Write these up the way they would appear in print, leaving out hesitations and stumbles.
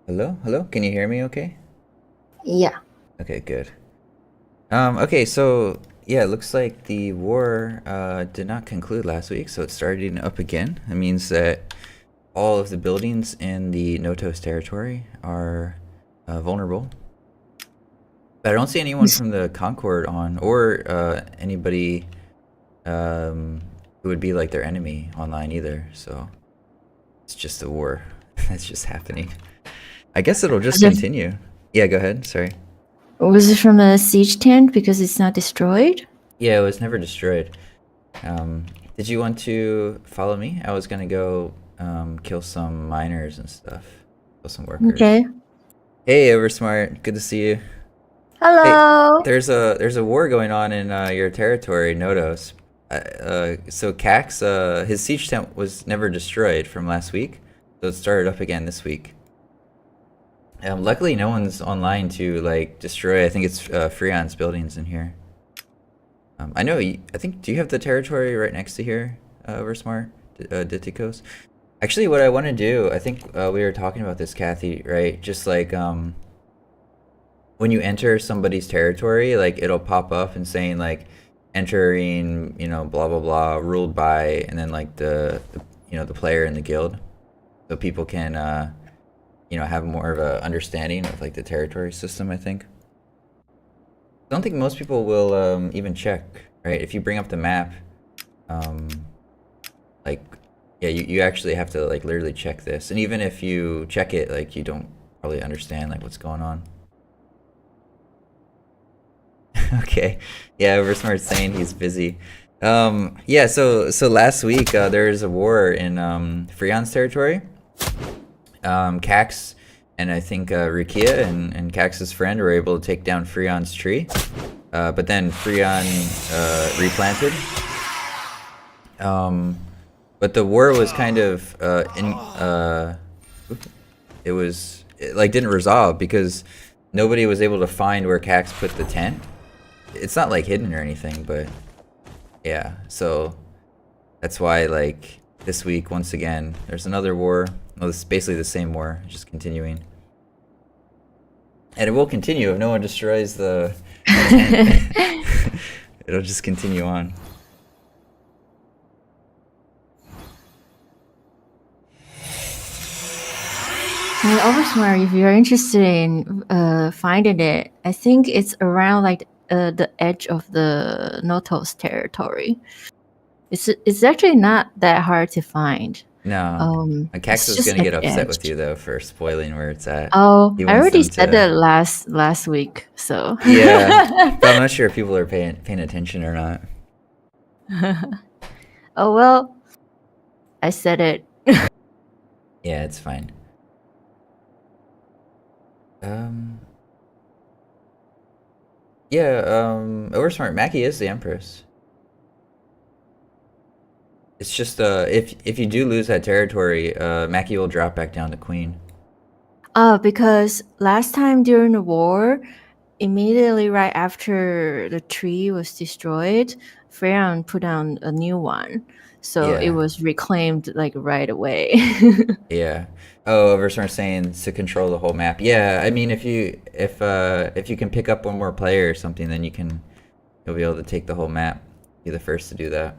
Hello? Hello? Can you hear me okay? Yeah. Okay, good. Okay, so yeah, it looks like the war did not conclude last week, so it's starting up again. It means that all of the buildings in the Notos territory are vulnerable. But I don't see anyone from the Concord on, or anybody who would be like their enemy online either, so it's just a war that's just happening. I guess it'll just Was it, continue. Yeah, go ahead, sorry. was it from a siege tent because it's not destroyed? Yeah, it was never destroyed. Um, did you want to follow me? I was gonna go kill some miners and stuff, kill some workers. Okay. Hey, Oversmart, good to see you. Hey, Hello. there's a war going on in your territory, Nodos. So Cax, his siege tent was never destroyed from last week, so it started up again this week. Luckily, no one's online to like destroy. I think it's Freon's buildings in here. I know. I think. Do you have the territory right next to here, Oversmart, Ditikos? Actually, what I want to do, I think we were talking about this, Kathy, right? Just like when you enter somebody's territory, like it'll pop up and saying like entering, blah blah blah, ruled by, and then like the player in the guild, so people can have more of a understanding of like the territory system. I think. I don't think most people will even check, right? If you bring up the map, um, like yeah, you actually have to like literally check this, and even if you check it, like you don't probably understand like what's going on. Okay, yeah, Oversmart's saying he's busy. Yeah, so last week there was a war in Freon's territory. Cax and I think Rukia and Cax's friend were able to take down Freon's tree, but then Freon replanted. But the war was kind of it like didn't resolve because nobody was able to find where Cax put the tent. It's not like hidden or anything, but yeah. So that's why like this week once again there's another war. Well, it's basically the same war, just continuing, and it will continue if no one destroys the tent. It'll just continue on. And Oversmart, if you're interested in finding it, I think it's around like the edge of the Notos territory. It's actually not that hard to find. No, Cax It's is just gonna at get the upset with edge. you though for spoiling where it's at. Oh, He I wants already them said to. that last week, so. Yeah, but I'm not sure if people are paying attention or not. Oh well, I said it. Yeah, it's fine. Um, yeah, Oversmart Mackie is the Empress. It's just if you do lose that territory, Mackie will drop back down to Queen. Because last time during the war, immediately right after the tree was destroyed, Freon put on a new one. So it Yeah, was reclaimed like right away. yeah. Oh, Oversmart's saying to control the whole map. Yeah, I mean if you can pick up one more player or something, then you'll be able to take the whole map. Be the first to do that.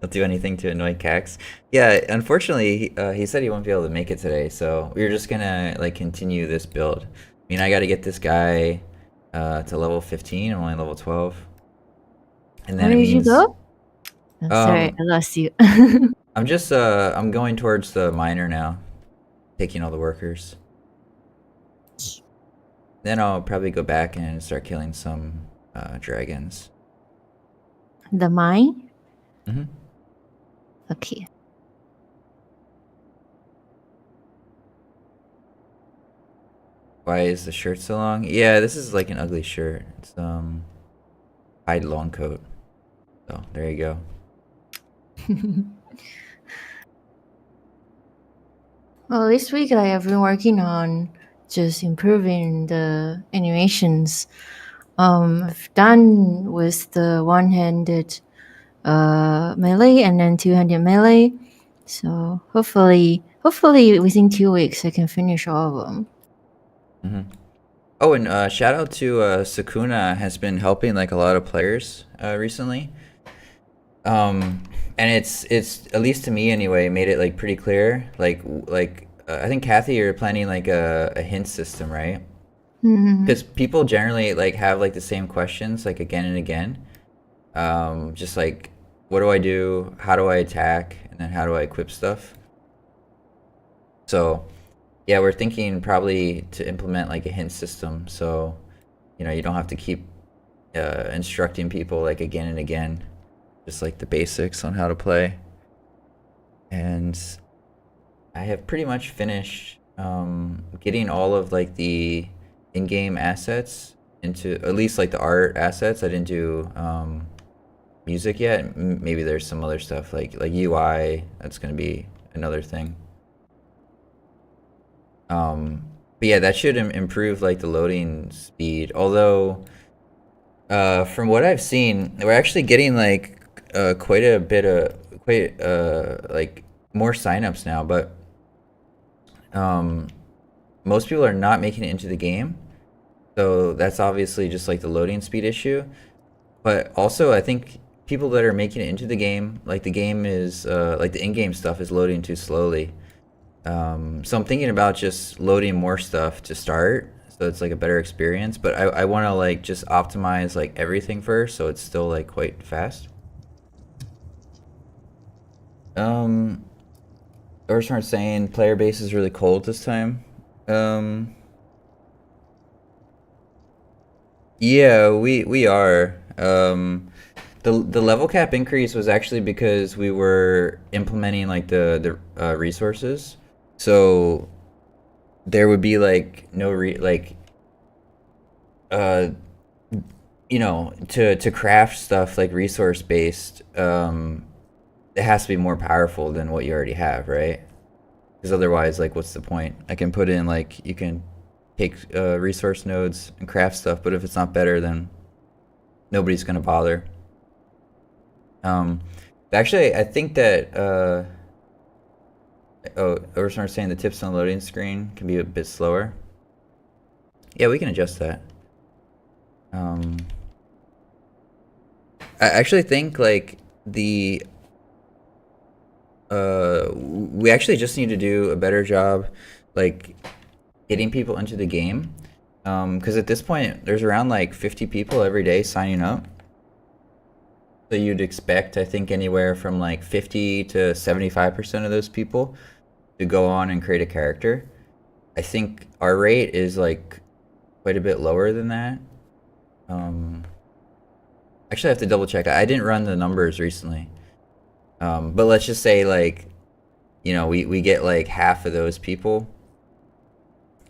He'll do anything to annoy Cax. Yeah, unfortunately, he said he won't be able to make it today, so we're just gonna like continue this build. I mean, I got to get this guy to level 15. I'm only level 12, and then Where it did you means go? Oh, sorry, um I lost you. I'm going towards the miner now, taking all the workers. Then I'll probably go back and start killing some dragons. The mine? Hmm. Okay. Why is the shirt so long? Yeah, this is like an ugly shirt. It's hide long coat. So there you go. Well, this week I have been working on just improving the animations. I've done with the one-handed melee and then two-handed melee. So hopefully within 2 weeks I can finish all of them. Oh, and shout out to Sakuna has been helping like a lot of players recently. And it's at least to me anyway, made it like pretty clear. I think Kathy, you're planning like a hint system, right? Mhm. Because people generally like have like the same questions like again and again. Just like, what do I do? How do I attack? And then how do I equip stuff? So yeah, we're thinking probably to implement like a hint system, so you don't have to keep instructing people like again and again, just like the basics on how to play. And I have pretty much finished getting all of like the in-game assets into at least like the art assets. I didn't do music yet. Maybe there's some other stuff like UI. That's gonna be another thing. But yeah, that should improve like the loading speed. Although, from what I've seen, we're actually getting like quite a bit of quite like more signups now. But most people are not making it into the game, so that's obviously just like the loading speed issue. But also, I think people that are making it into the game, like the game is like the in-game stuff is loading too slowly. So I'm thinking about just loading more stuff to start, so it's like a better experience. But I want to like just optimize like everything first, so it's still like quite fast. Orson saying player base is really cold this time. Yeah, we are. The level cap increase was actually because we were implementing like the resources. So there would be like no uh to craft stuff like resource based, it has to be more powerful than what you already have, right? Because otherwise, like, what's the point? I can put in like you can take resource nodes and craft stuff, but if it's not better, then nobody's gonna bother. Actually, I think that Orson saying the tips on the loading screen can be a bit slower. Yeah, we can adjust that. I actually think like we actually just need to do a better job like getting people into the game, because at this point there's around like 50 people every day signing up, so you'd expect, I think, anywhere from like 50 to 75% of those people to go on and create a character. I think our rate is like quite a bit lower than that. Actually, I have to double check. I didn't run the numbers recently. But let's just say like, we get like half of those people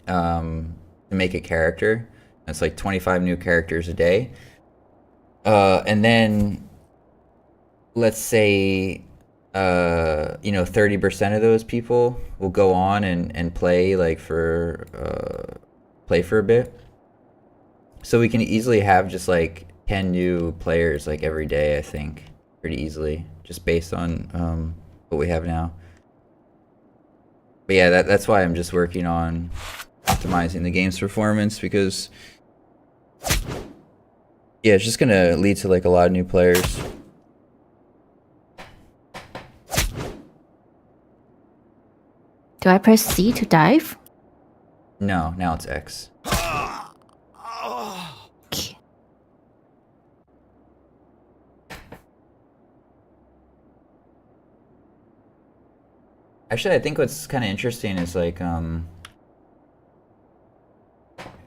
to make a character. That's like 25 new characters a day. And then let's say 30% of those people will go on and play like play for a bit. So we can easily have just like 10 new players like every day, I think, pretty easily, just based on what we have now. But yeah, that's why I'm just working on optimizing the game's performance, because yeah, it's just gonna lead to like a lot of new players. Do I press C to dive? No, now it's X. Okay. Actually, I think what's kind of interesting is like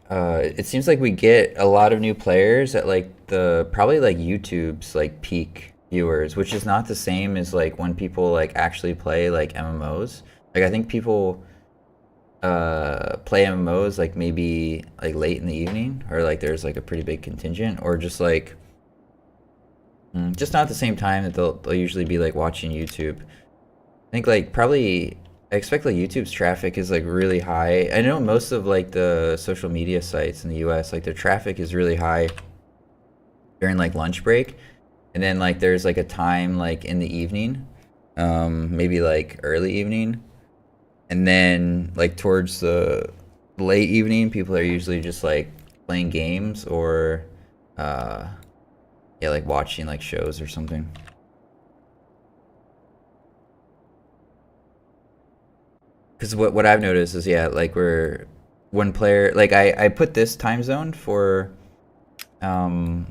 it seems like we get a lot of new players at like probably like YouTube's like peak viewers, which is not the same as like when people like actually play like MMOs. Like I think people play MMOs like maybe like late in the evening, or like there's like a pretty big contingent, or just like just not at the same time that they'll usually be like watching YouTube. I think like probably I expect like YouTube's traffic is like really high. I know most of like the social media sites in the US, like their traffic is really high during like lunch break, and then like there's like a time like in the evening maybe like early evening, and then like towards the late evening, people are usually just like playing games or uh, yeah, like watching like shows or something. Because what I've noticed is, yeah, like we're one player, like I put this time zone for um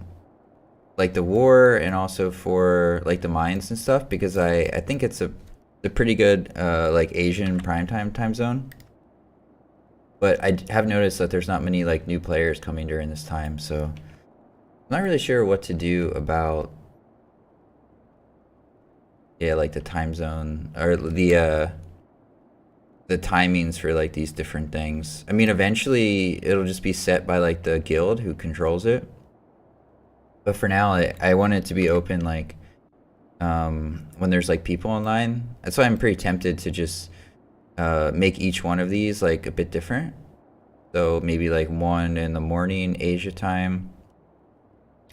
like the war and also for like the mines and stuff, because I think it's a pretty good like Asian primetime time zone. But I have noticed that there's not many like new players coming during this time, so I'm not really sure what to do about, yeah, like the time zone or the timings for like these different things. I mean, eventually it'll just be set by like the guild who controls it. But for now, I want it to be open like when there's like people online. That's why I'm pretty tempted to just make each one of these like a bit different. So maybe like one in the morning Asia time,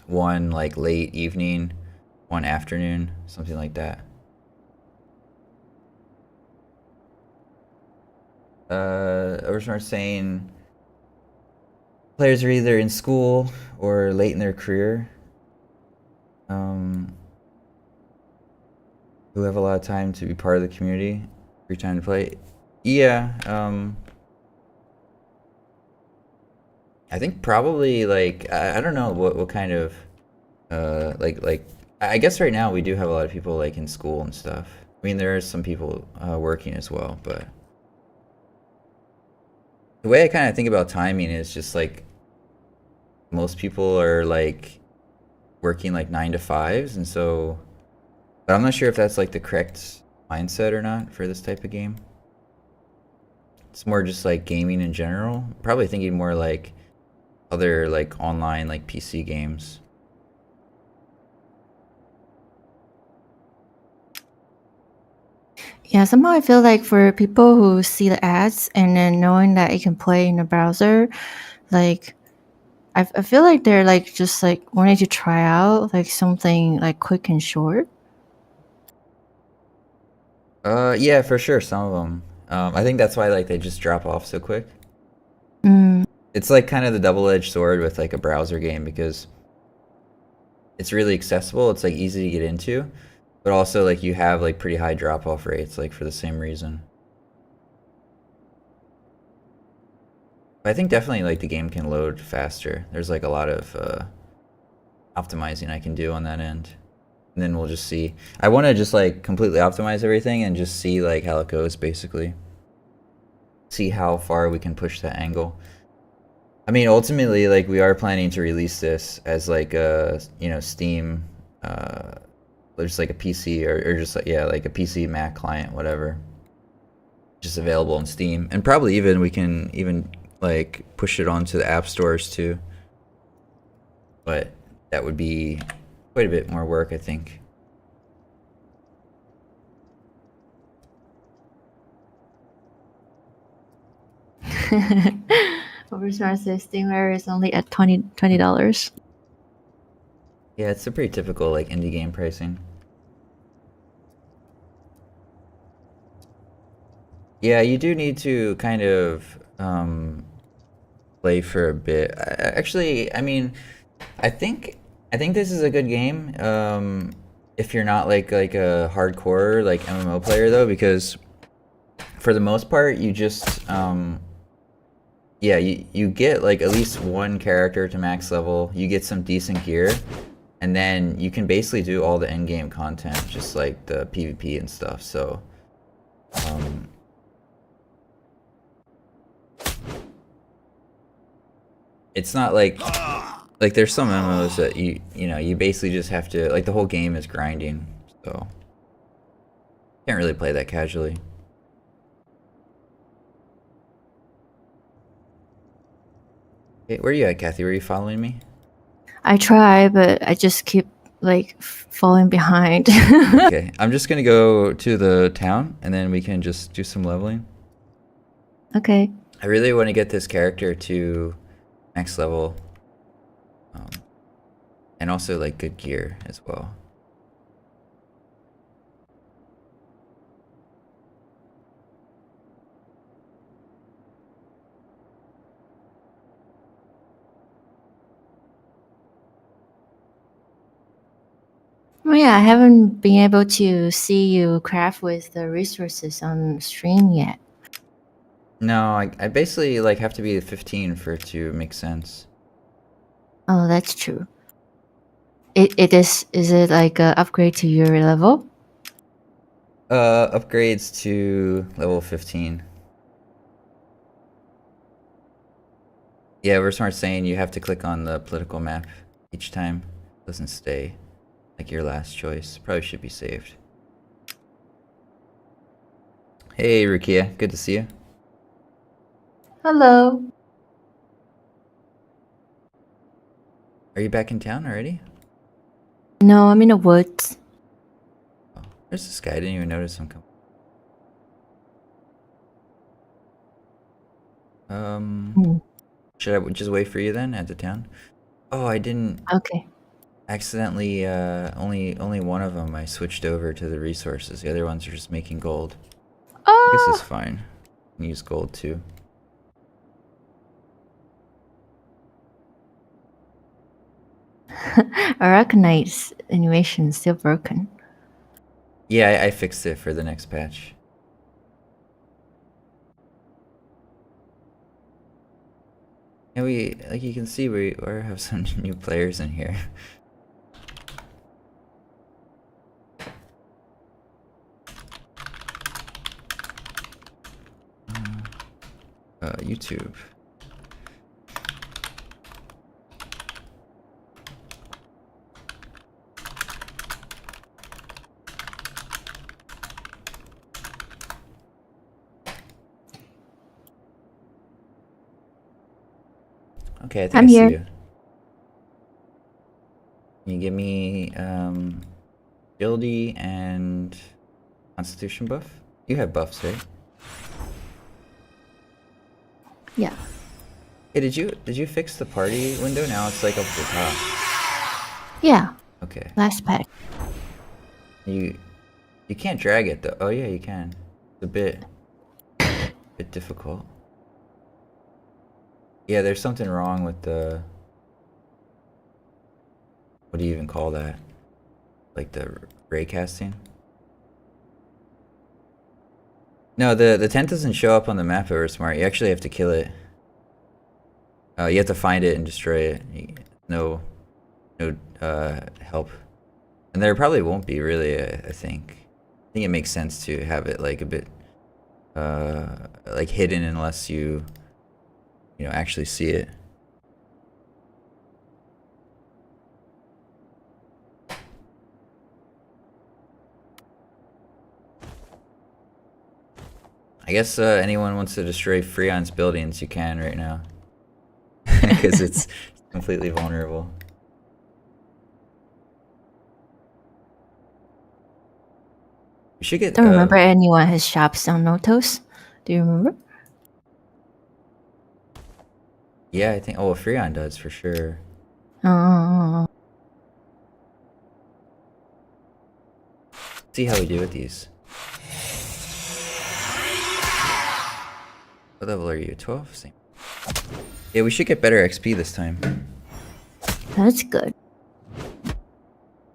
one like late evening, one afternoon, something like that. Original saying players are either in school or late in their career, um, who have a lot of time to be part of the community, free time to play. Yeah, I think probably like I don't know what kind of like I guess right now we do have a lot of people like in school and stuff. I mean, there are some people working as well, but the way I kind of think about timing is just like most people are like working like 9 to 5s, and so, but I'm not sure if that's like the correct mindset or not for this type of game. It's more just like gaming in general. Probably thinking more like other like online like PC games. Yeah, somehow I feel like for people who see the ads and then knowing that it can play in the browser, like I feel like they're like just like wanting to try out like something like quick and short. Yeah, for sure, some of them. I think that's why like they just drop off so quick. Mm. It's like kind of the double-edged sword with like a browser game, because it's really accessible, it's like easy to get into, but also like you have like pretty high drop-off rates like for the same reason. But I think definitely like the game can load faster. There's like a lot of optimizing I can do on that end. And then we'll just see. I want to just like completely optimize everything and just see like how it goes, basically. See how far we can push that angle. I mean, ultimately, like we are planning to release this as like a, you know, Steam, just like a PC or just like, yeah, like a PC Mac client, whatever. Just available on Steam, and probably even we can even like push it onto the app stores too. But that would be quite a bit more work, I think. Oversmart says Steamware is only at $20. Yeah, it's a pretty typical like indie game pricing. Yeah, you do need to kind of play for a bit. Actually, I mean, I think I think this is a good game. If you're not like a hardcore like MMO player though, because for the most part you just yeah, you get like at least one character to max level. You get some decent gear, and then you can basically do all the end game content, just like the PvP and stuff. So, um, it's not like there's some MMOs that you know you basically just have to, like, the whole game is grinding, so can't really play that casually. Okay, where are you at, Kathy? Were you following me? I try, but I just keep like falling behind. Okay, I'm just gonna go to the town and then we can just do some leveling. Okay. I really want to get this character to max level, um, and also like good gear as well. Oh yeah, I haven't been able to see you craft with the resources on stream yet. No, I basically like have to be 15 for it to make sense. Oh, that's true. Is it like a upgrade to your level? Upgrades to level 15. Yeah, we're smart saying you have to click on the political map each time. It doesn't stay like your last choice. Probably should be saved. Hey, Rukia, good to see you. Hello. Are you back in town already? No, I'm in the woods. Oh, there's this guy. I didn't even notice him come. Hmm. Should I just wait for you then at the town? Oh, I didn't Okay. accidentally. Only one of them I switched over to the resources. The other ones are just making gold. I guess it's Oh, fine. You can use gold too. Arachnite's animation is still broken. Yeah, I fixed it for the next patch. And we, like you can see, we have some new players in here. YouTube. Okay, I think I'm I see here. you. Can you give me agility and constitution buff? You have buffs, right? Yeah. Hey, did you fix the party window? Now it's like up at the top. Yeah. Okay. Last pack. You can't drag it though. Oh yeah, you can. It's a bit difficult. Yeah, there's something wrong with the, what do you even call that? Like the ray casting? No, the tent doesn't show up on the map over smart. You actually have to kill it. You have to find it and destroy it. No help. And there probably won't be really, I think. I think it makes sense to have it like a bit like hidden unless you actually see it. I guess anyone wants to destroy Freon's buildings, you can right now. Because it's completely vulnerable. You should get Don't remember anyone has shops on Notos. Do you remember? yeah, I think Freon does for sure. Oh. See how we do with these. What level are you? 12? Same. Yeah, we should get better XP this time. That's good.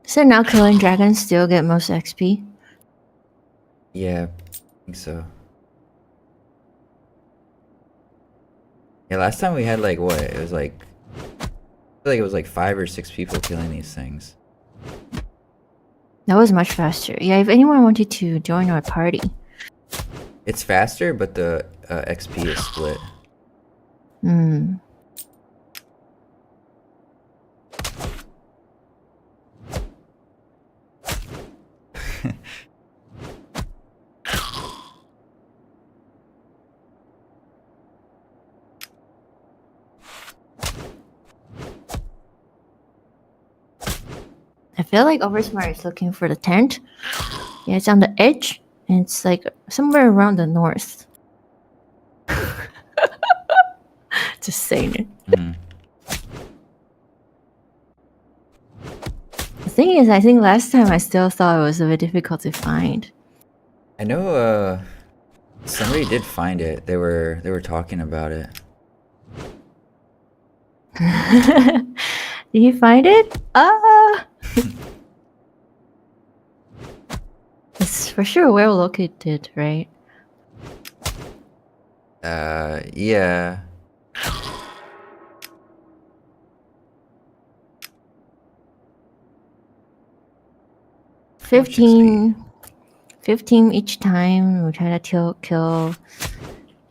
So now killing dragons still get most XP? Yeah, I think so. Yeah, last time we had like what? It was like, I feel like it was like 5 or 6 people killing these things. That was much faster. Yeah, if anyone wanted to join our party. It's faster, but the XP is split. Hmm. I feel like Oversmart is looking for the tent. Yeah, it's on the edge, and it's like somewhere around the north. Just saying it. Mm. The thing is, I think last time I still thought it was a bit difficult to find. I know somebody did find it. They were talking about it. Did you find it? For sure, well located, right? Yeah. How much XP? 15 each time. We try to kill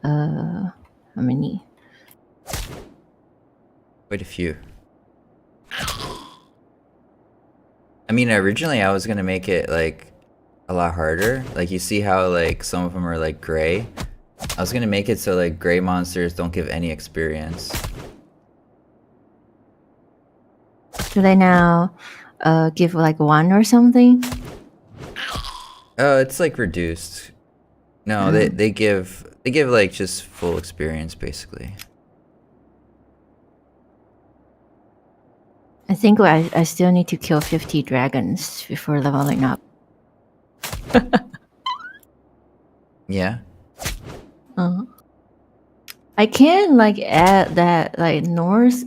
how many? Quite a few. I mean, originally I was gonna make it like a lot harder. Like you see how like some of them are like gray. I was gonna make it so like gray monsters don't give any experience. Do they now give like 1 or something? Oh, it's like reduced. No, they give like just full experience basically. I think I still need to kill 50 dragons before leveling up. Yeah. I can like add that like north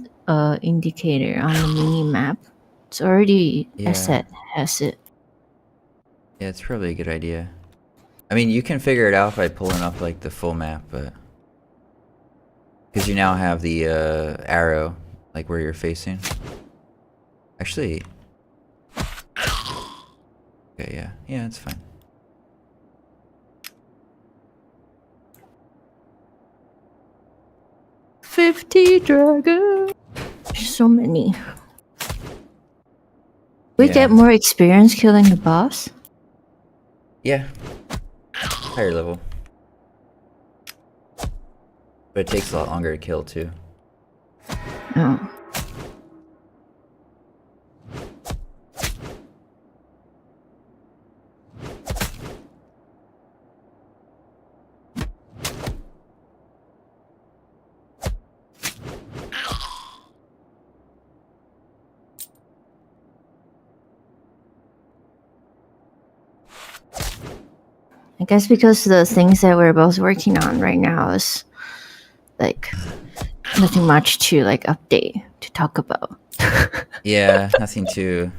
indicator on the mini map. It's already Yeah. has it. Yeah, it's probably a good idea. I mean, you can figure it out by pulling up like the full map, but because you now have the arrow like where you're facing. Actually, okay, yeah, it's fine. $50 dragons. So many. We Yeah. get more experience killing the boss. Yeah. Higher level. But it takes a lot longer to kill too. Oh. I guess because the things that we're both working on right now is like nothing much to like update to talk about. Yeah, nothing too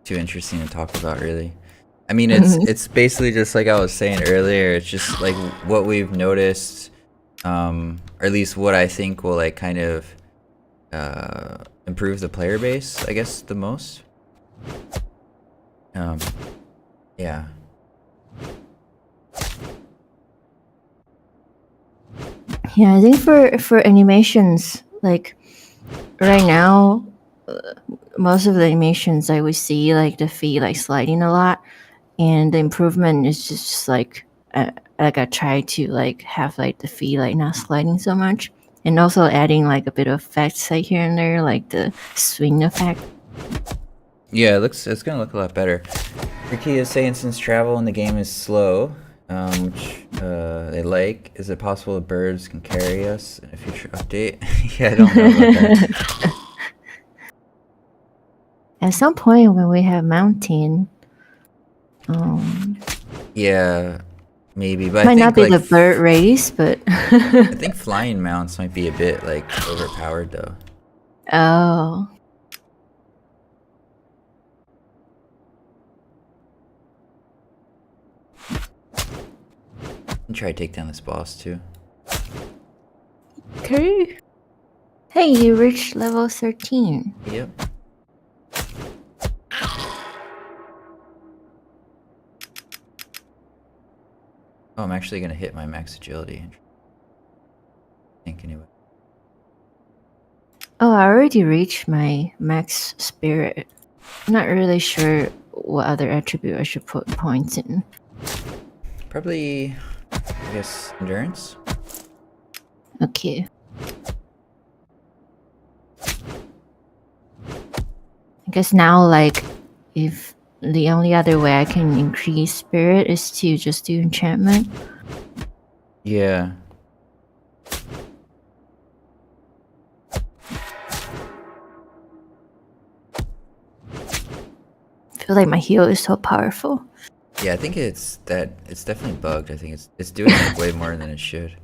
interesting to talk about really. I mean, it's basically just like I was saying earlier. It's just like what we've noticed, or at least what I think will like kind of improve the player base, I guess, the most. Yeah. Yeah, I think for animations, like right now, most of the animations I would see like the feet like sliding a lot, and the improvement is just like I try to like have like the feet like not sliding so much, and also adding like a bit of effects like here and there, like the swing effect. Yeah, it's gonna look a lot better. Ricky is saying since travel in the game is slow, which they like, is it possible the birds can carry us in a future update? Yeah, I don't know about that. At some point when we have mountain, Yeah, maybe, but I might think not be like the bird race, but I think flying mounts might be a bit like overpowered though. oh. And try to take down this boss too. Okay. Hey, you reached level 13. Yep. Oh, I'm actually gonna hit my max agility. I think anyway. Oh, I already reached my max spirit. I'm not really sure what other attribute I should put points in. Probably, I guess, endurance. Okay. I guess now, like, if the only other way I can increase spirit is to just do enchantment. Yeah. I feel like my heal is so powerful. Yeah, I think it's definitely bugged. I think it's doing like way more than it should.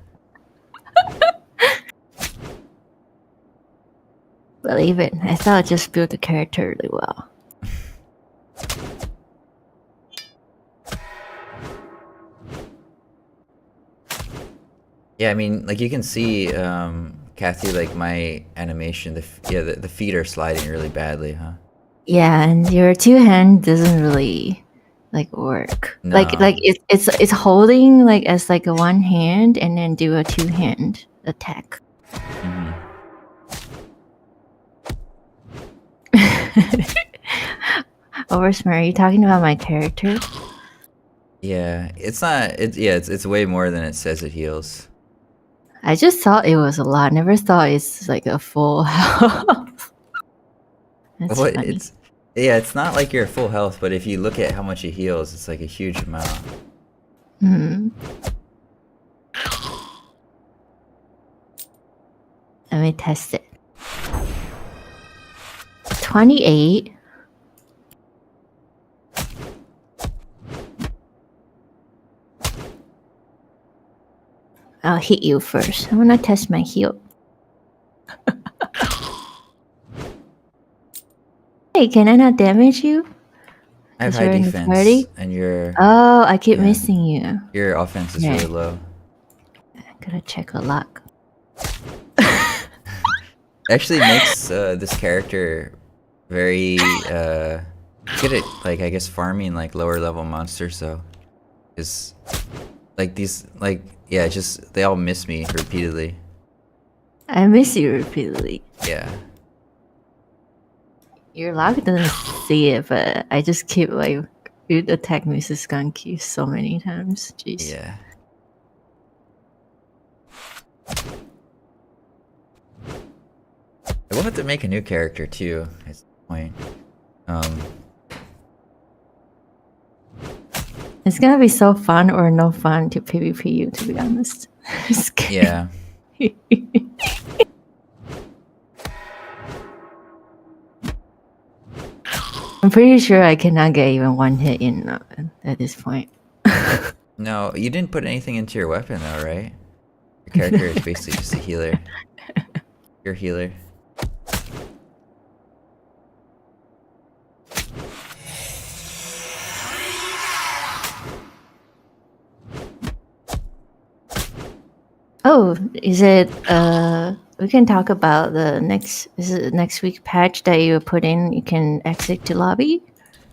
Believe it. I thought I just built the character really well. Yeah, I mean, like you can see, Kathy, like my animation, the feet are sliding really badly, huh? Yeah, and your two hand doesn't really like work. No. Like it's holding like as like a one hand and then do a two hand attack. Hmm. Oversmart, are you talking about my character? Yeah, it's not. It's way more than it says it heals. I just thought it was a lot. Never thought it's like a full health. That's What funny. it's Yeah, it's not like you're full health, but if you look at how much it heals, it's like a huge amount. Hmm. Let me test it. 28. I'll hit you first. I wanna test my heal. Hey, can I not damage you? I have Because high you're in the defense, party? and your Oh, I keep yeah, missing you. your offense is really Right. low. Gotta check a luck. Actually makes this character very good at, like, I guess farming like lower level monsters. So is like these, like, yeah, just they all miss me repeatedly. I miss you repeatedly. Yeah. Your luck doesn't see it, but I just keep like you'd attack Mrs. Skunky so many times. Jeez. Yeah. I will have to make a new character too at some point. It's gonna be so fun or no fun to PvP you, to be honest. Just kidding. Yeah. I'm pretty sure I cannot get even one hit in at this point. No, you didn't put anything into your weapon though, right? Your character is basically just a healer. You're a healer. Oh, is it we can talk about the next week patch that you put in, you can exit to lobby?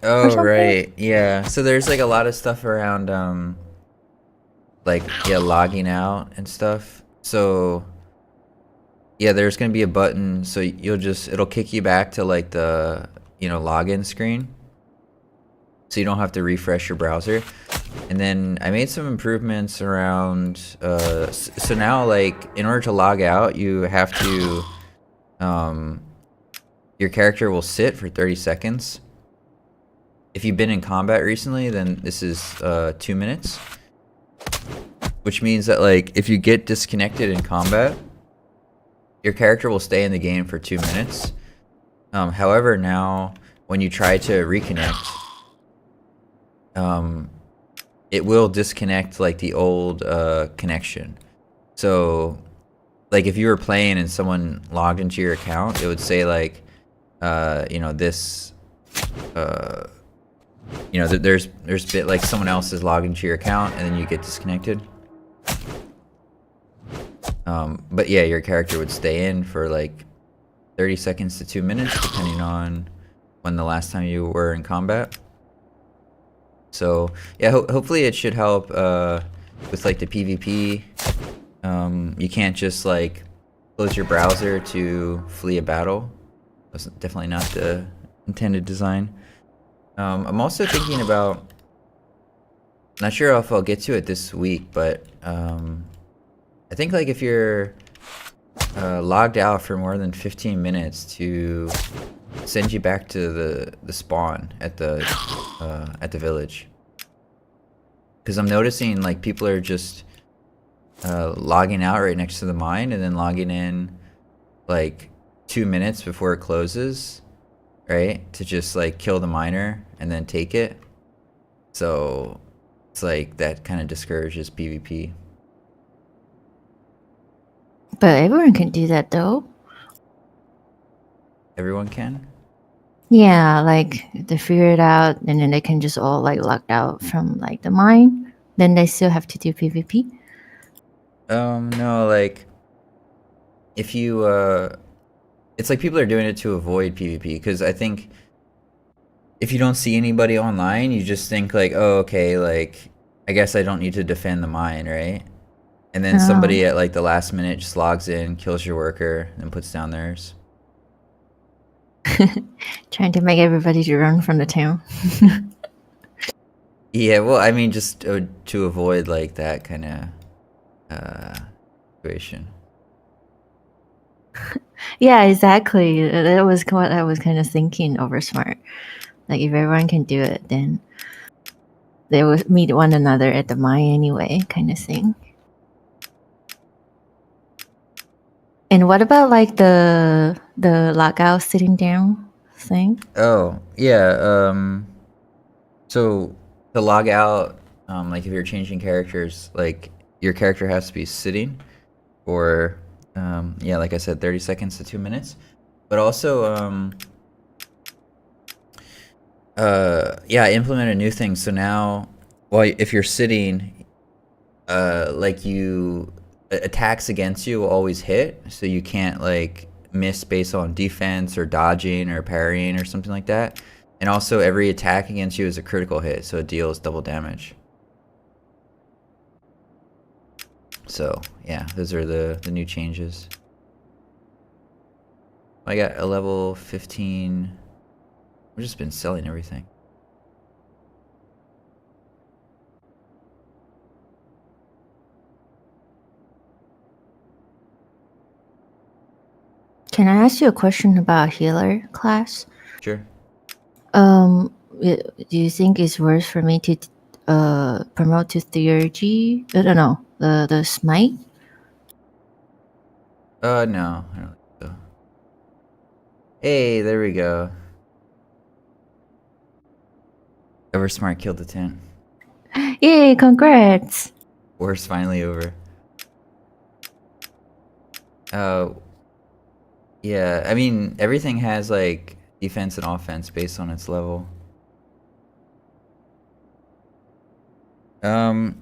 Oh, something? right. Yeah. So there's like a lot of stuff around like, yeah, logging out and stuff. So yeah, there's gonna be a button, so it'll kick you back to like the, login screen. So you don't have to refresh your browser. And then I made some improvements around so now, like, in order to log out, you have to your character will sit for 30 seconds. If you've been in combat recently, then this is 2 minutes. Which means that, like, if you get disconnected in combat, your character will stay in the game for 2 minutes. However, now when you try to reconnect, it will disconnect like the old connection. So, like, if you were playing and someone logged into your account, it would say like, this, there's bit like someone else is logged into your account, and then you get disconnected. But yeah, your character would stay in for like 30 seconds to 2 minutes, depending on when the last time you were in combat. So yeah, hopefully it should help with like the PvP. You can't just like close your browser to flee a battle. That's definitely not the intended design. I'm also thinking about, not sure if I'll get to it this week, but I think like if you're logged out for more than 15 minutes, to send you back to the spawn at the village. Because I'm noticing like people are just logging out right next to the mine and then logging in like 2 minutes before it closes, right? To just like kill the miner and then take it. So it's like that kind of discourages PvP. But everyone can do that though. Everyone can? Yeah, like they figure it out and then they can just all like locked out from like the mine. Then they still have to do PvP. No, like if you it's like people are doing it to avoid PvP because I think if you don't see anybody online, you just think like, oh, okay, like I guess I don't need to defend the mine, right? And then Oh. somebody at like the last minute just logs in, kills your worker, and puts down theirs. Trying to make everybody to run from the town. Yeah, well, I mean, just to avoid like that kind of situation. Yeah, exactly. That was what I was kind of thinking over smart. Like if everyone can do it, then they will meet one another at the mine anyway, kind of thing. And what about like the lockout sitting down thing? Oh, yeah. So to log out, like if you're changing characters, like your character has to be sitting for, yeah, like I said, 30 seconds to 2 minutes. But also, yeah, I implemented a new thing. So now, well, if you're sitting, like attacks against you will always hit, so you can't like miss based on defense or dodging or parrying or something like that. And also, every attack against you is a critical hit, so it deals double damage. So yeah, those are the new changes. I got a level 15. I've just been selling everything. Can I ask you a question about healer class? Sure. Do you think it's worth for me to promote to theurgy? I don't know, the smite. No, I don't think so. Hey, there we go. Oversmart killed the tent. Yay! Congrats. War's finally over. Uh, yeah. I mean, everything has like defense and offense based on its level.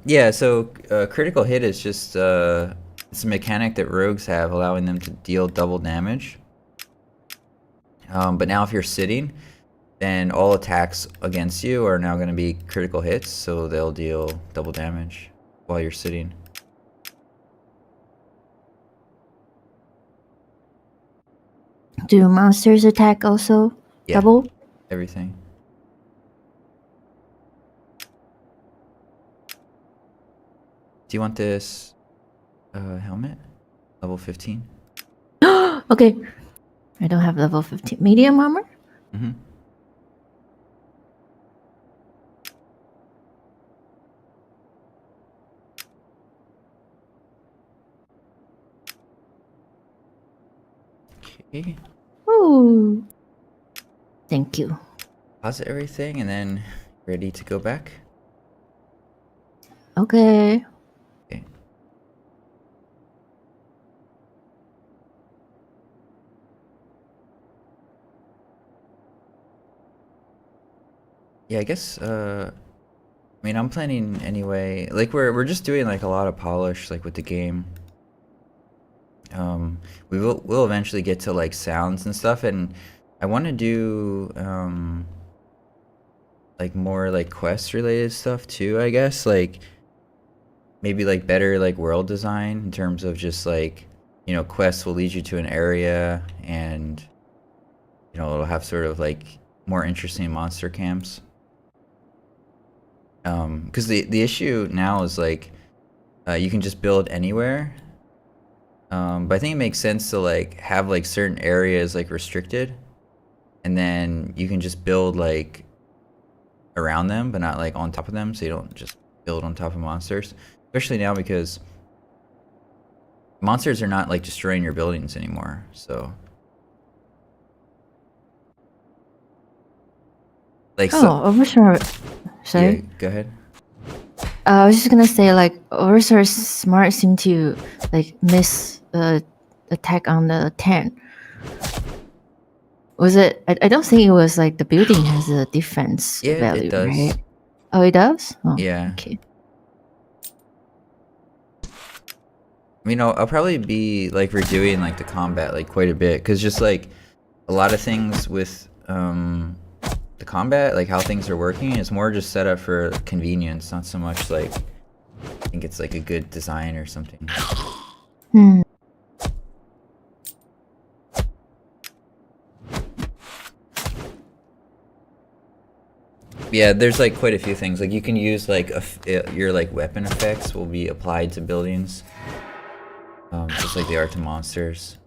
Yeah. So critical hit is just it's a mechanic that rogues have, allowing them to deal double damage. But now if you're sitting, then all attacks against you are now going to be critical hits, so they'll deal double damage while you're sitting. Do monsters attack also Yeah, double? everything. Do you want this helmet? Level 15? Okay. I don't have level 15. Medium armor? Mm-hmm. Okay. Ooh. Thank you. Pause everything and then ready to go back. Okay. Okay. Yeah, I guess I mean I'm planning anyway. Like we're just doing like a lot of polish like with the game. We'll eventually get to like sounds and stuff, and I want to do like more like quest related stuff too, I guess. Like maybe like better like world design in terms of just like, you know, quests will lead you to an area, and you know it'll have sort of like more interesting monster camps. Because the issue now is like you can just build anywhere. But I think it makes sense to like have like certain areas like restricted, and then you can just build like around them, but not like on top of them, so you don't just build on top of monsters. Especially now because monsters are not like destroying your buildings anymore. So like Oh, Oversmart. yeah, Sorry. go ahead. I was just gonna say, like, Oversmart Smart seem to like miss attack on the 10. Was it? I don't think it was like the building has a defense Yeah, it value, does. right? Oh, it does? Oh, Yeah. okay. I mean, I'll probably be like redoing like the combat like quite a bit, because just like a lot of things with the combat, like how things are working, is more just set up for convenience, not so much like I think it's like a good design or something. Hmm. Yeah, there's like quite a few things. Like you can use like your like weapon effects will be applied to buildings, just like they are to monsters.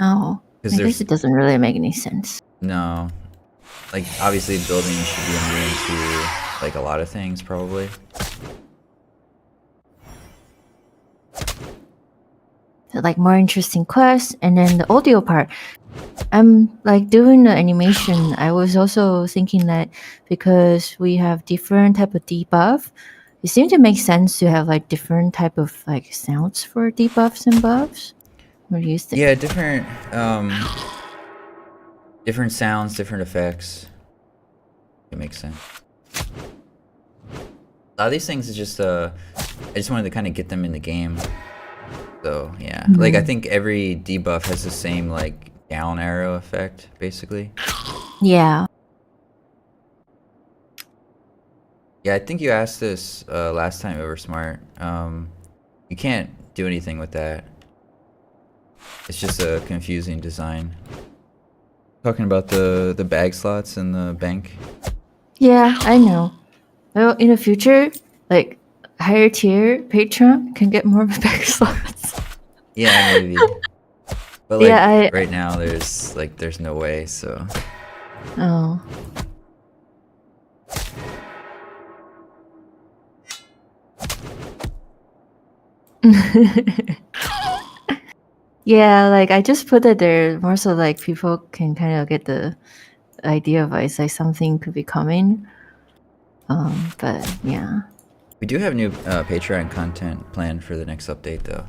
Oh, Because I guess there's it doesn't really make any sense. no, like obviously buildings should be immune to like a lot of things probably. Like more interesting quests, and then the audio part. I'm like doing the animation. I was also thinking that because we have different type of debuff, it seemed to make sense to have like different type of like sounds for debuffs and buffs. What do you think? Yeah, different sounds, different effects. It makes sense. A lot of these things is just I just wanted to kind of get them in the game. So yeah, like I think every debuff has the same like down arrow effect, basically. Yeah. Yeah, I think you asked this last time over Smart. You can't do anything with that. It's just a confusing design. Talking about the bag slots in the bank. Yeah, I know. Well, in the future, like higher tier patron can get more back slots. Yeah, maybe. But like Yeah, right now, there's no way. So oh. Yeah, like I just put it there more so like people can kind of get the idea of it's like something could be coming. But yeah. we do have new Patreon content planned for the next update, though.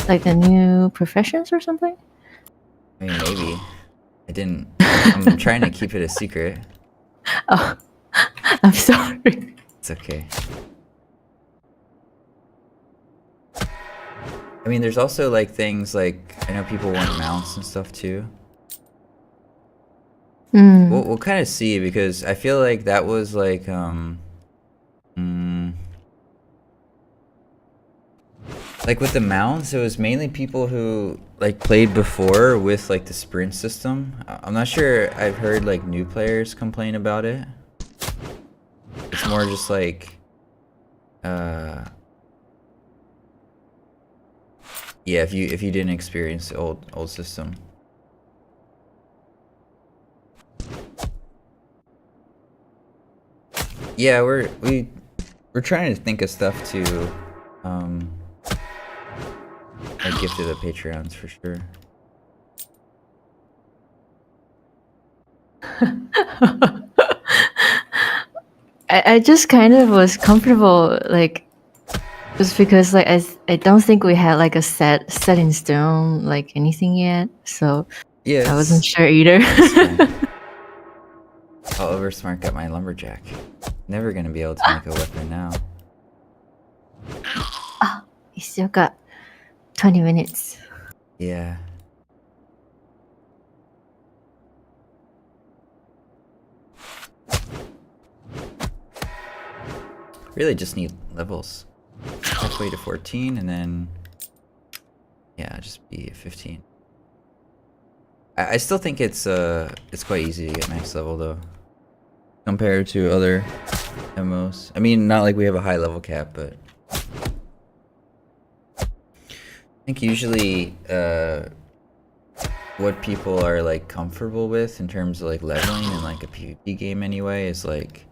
Like the new professions or something? I mean, maybe. I didn't. I'm trying to keep it a secret. Oh, I'm sorry. It's okay. I mean, there's also like things like I know people want mounts and stuff too. We'll kind of see, because I feel like that was like like with the mounts, it was mainly people who like played before with like the sprint system. I'm not sure. I've heard like new players complain about it. It's more just like yeah, if you didn't experience the old system. Yeah, we're trying to think of stuff to like gift to the Patreons for sure. I just kind of was comfortable, like just because like I don't think we had like a set in stone like anything yet, so Yeah, I wasn't sure either. I'll oversmart got my lumberjack. Never gonna be able to make a weapon now. You still got 20 minutes. Yeah. Really just need levels. Halfway to 14 and then yeah, just be 15. I still think it's quite easy to get max level though, compared to other MMOs. I mean, not like we have a high level cap, but I think usually what people are like comfortable with in terms of like leveling in like a PvP game anyway is like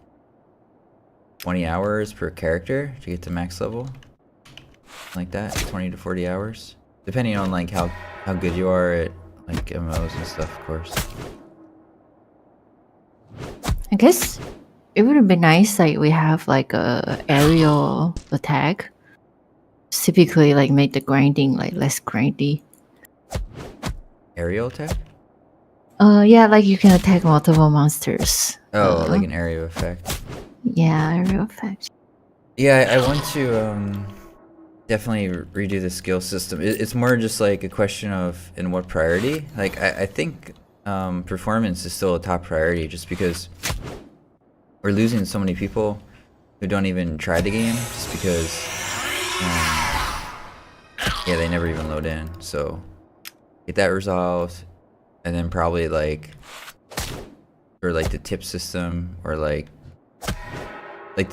20 hours per character to get to max level. Like that, 20 to 40 hours. Depending on like how good you are at like MMOs and stuff, of course. I guess it would have been nice like we have like a aerial attack. Typically like make the grinding like less grindy. Aerial attack? Yeah, like you can attack multiple monsters. Oh, like an area effect. Yeah, aerial effect. Yeah, I want to definitely redo the skill system. It's more just like a question of in what priority. Like I think performance is still a top priority just because we're losing so many people who don't even try the game just because yeah, they never even load in. So get that resolved, and then probably like or like the tip system or like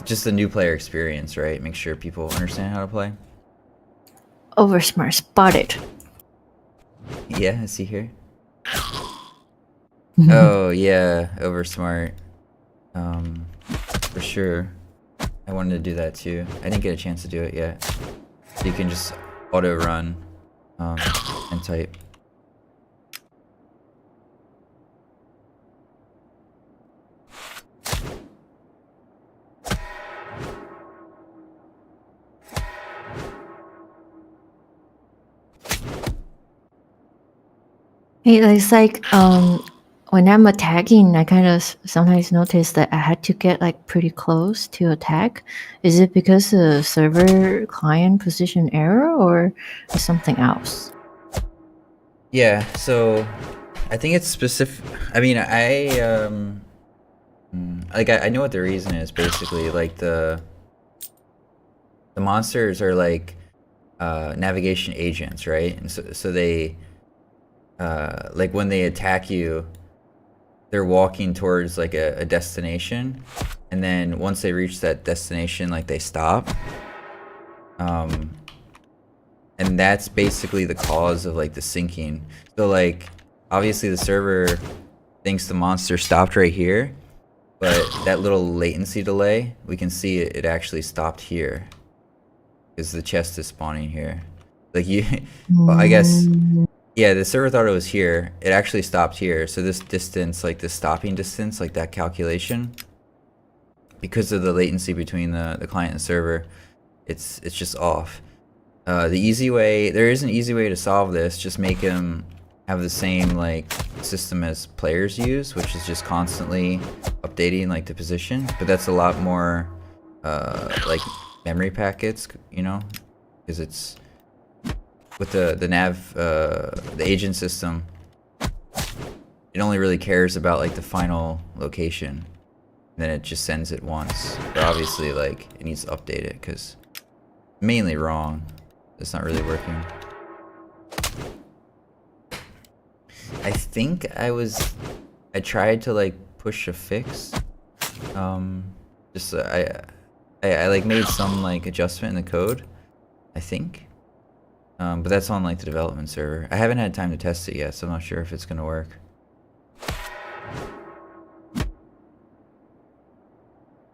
just the new player experience, right? Make sure people understand how to play. Oversmart spotted. Yeah, I see here. Oh yeah, over smart. For sure. I wanted to do that too. I didn't get a chance to do it yet. So you can just auto run and type. It's like when I'm attacking, I kind of sometimes notice that I had to get like pretty close to attack. Is it because the server client position error or something else? Yeah, so I think it's specific. I mean, I know what the reason is basically. Like the monsters are like navigation agents, right? And so they like when they attack you, they're walking towards like a destination, and then once they reach that destination, like they stop. Um, and that's basically the cause of like the sinking. So like obviously the server thinks the monster stopped right here, but that little latency delay, we can see it actually stopped here because the chest is spawning here. Like you, well, I guess yeah, the server thought it was here. It actually stopped here. So this distance, like the stopping distance, like that calculation, because of the latency between the client and server, it's just off. The easy way, there is an easy way to solve this. Just make him have the same like system as players use, which is just constantly updating like the position. But that's a lot more like memory packets, you know, because it's with the nav the agent system. It only really cares about like the final location. And then it just sends it once. But obviously, like it needs to update it because mainly wrong. It's not really working. I think I tried to like push a fix. Just I like made some like adjustment in the code, I think. But that's on like the development server. I haven't had time to test it yet, so I'm not sure if it's gonna work.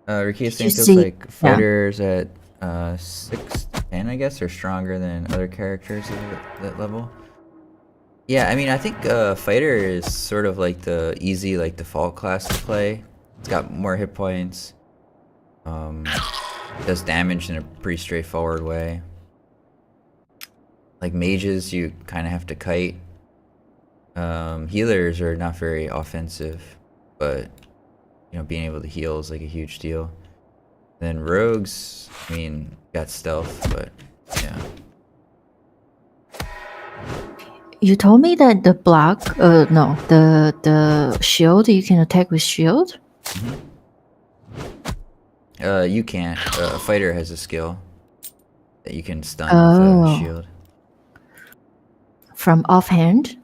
Ricky is Did you saying feels see? like Yeah. fighters at 6-10, I guess, are stronger than other characters at that level. Yeah, I mean, I think fighter is sort of like the easy, like default class to play. It's got more hit points. Does damage in a pretty straightforward way. Like mages, you kind of have to kite. Healers are not very offensive, but you know, being able to heal is like a huge deal. Then rogues, I mean, got stealth, but yeah. You told me that the block, no, the shield, you can attack with shield? You can't. A fighter has a skill that you can stun with a Oh, shield. from offhand?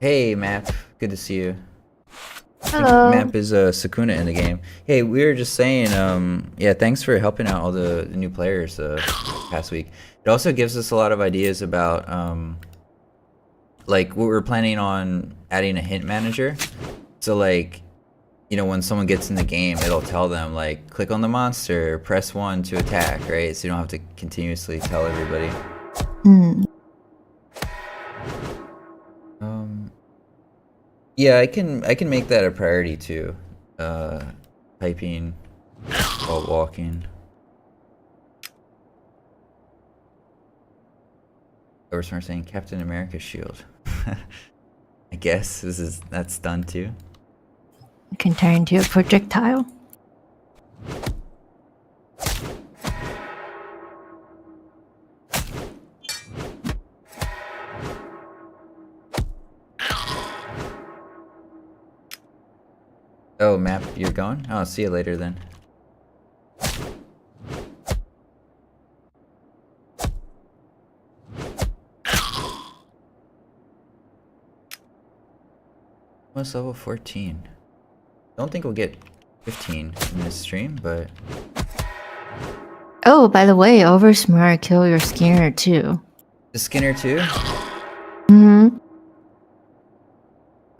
Hey, Map. Good to see you. I think Hello. Map is Sakuna in the game. Hey, we were just saying, yeah, thanks for helping out all the new players past week. It also gives us a lot of ideas about, like, what we're planning on adding a hint manager. So, like, you know, when someone gets in the game, it'll tell them, like, click on the monster, press 1 to attack, right? So you don't have to continuously tell everybody. Hmm. Yeah, I can make that a priority too. Typing while walking. Or someone saying Captain America's shield. I guess that's done too. It can turn into a projectile. Oh, map, you're going? Oh, see you later then. Almost level 14. Don't think we'll get 15 in this stream, but... Oh, by the way, Oversmart kill your Skinner too. The Skinner too? Mm-hmm.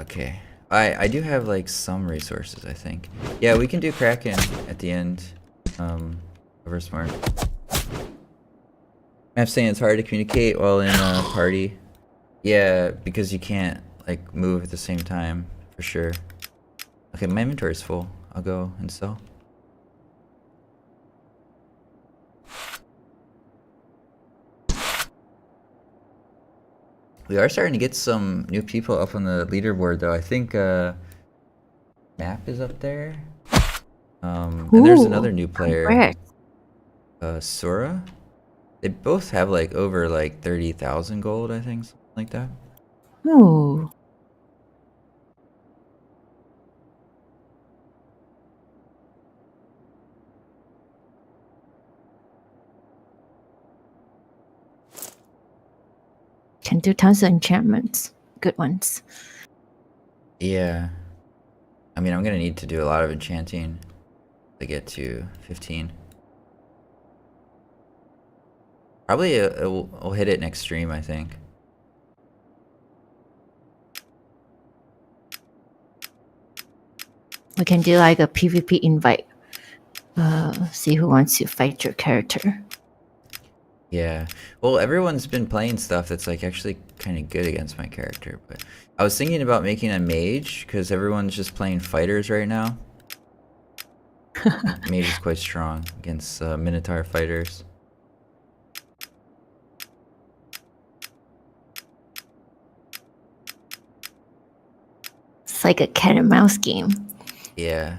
Okay. I do have like some resources, I think. Yeah, we can do Kraken at the end. Oversmart. I'm saying it's hard to communicate while in a party. Yeah, because you can't like move at the same time, for sure. Okay, my inventory's full. I'll go and sell. We are starting to get some new people up on the leaderboard though. I think Map is up there. And there's another new player. Congrats. Sora. They both have like over like 30,000 gold, I think, something like that. Ooh. Can do tons of enchantments. Good ones. Yeah. I mean, I'm gonna need to do a lot of enchanting to get to 15. Probably we'll hit it next stream, I think. We can do like a PvP invite. See who wants to fight your character. Yeah. Well, everyone's been playing stuff that's like actually kind of good against my character, but I was thinking about making a mage because everyone's just playing fighters right now. Mage is quite strong against Minotaur fighters. It's like a cat and mouse game. Yeah.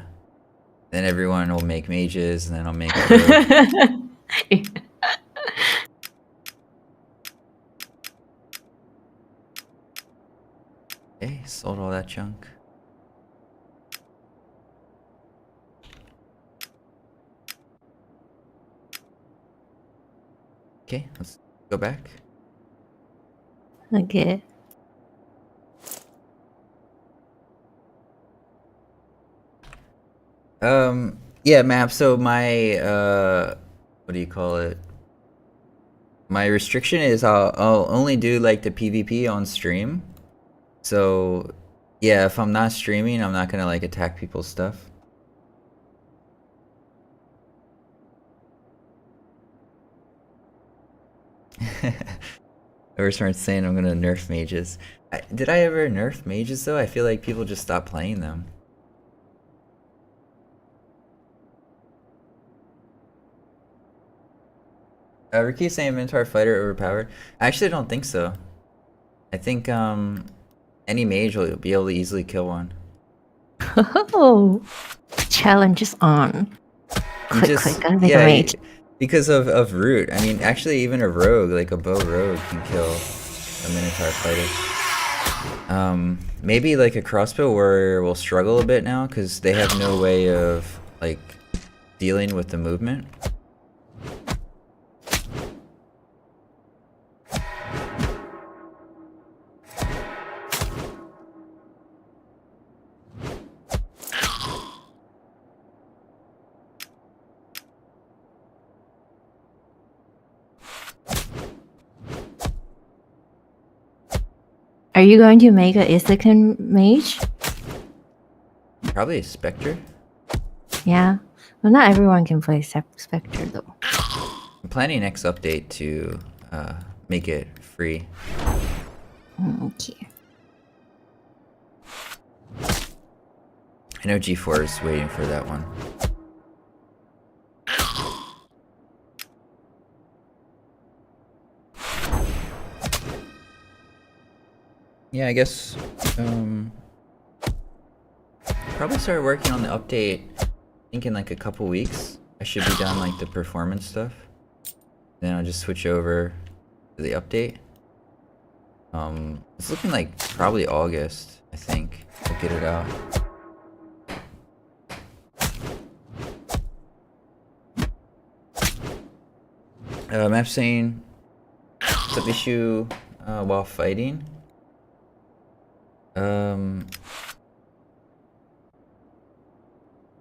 Then everyone will make mages, and then I'll make. Okay, sold all that junk. Okay, let's go back. Okay. Yeah, map. So my what do you call it? My restriction is I'll only do like the PvP on stream. So yeah, if I'm not streaming, I'm not gonna like attack people's stuff. Eris saying I'm gonna nerf mages. Did I ever nerf mages though? I feel like people just stopped playing them. Ricky's saying Minotaur fighter overpowered. I actually don't think so. I think any mage will be able to easily kill one. Oh, challenge is on. Click. Gotta make a mage. Because of root. I mean, actually, even a rogue, like a bow rogue, can kill a Minotaur fighter. Maybe like a crossbow warrior will struggle a bit now because they have no way of like dealing with the movement. Are you going to make a Ithacan mage? Probably a specter. Yeah. Well, not everyone can play specter though. I'm planning next update to make it free. Okay. I know G4 is waiting for that one. Yeah, I guess probably start working on the update. I think in like a couple weeks, I should be done like the performance stuff. Then I'll just switch over to the update. It's looking like probably August, I think. I'll get it out. Map saying sub issue while fighting.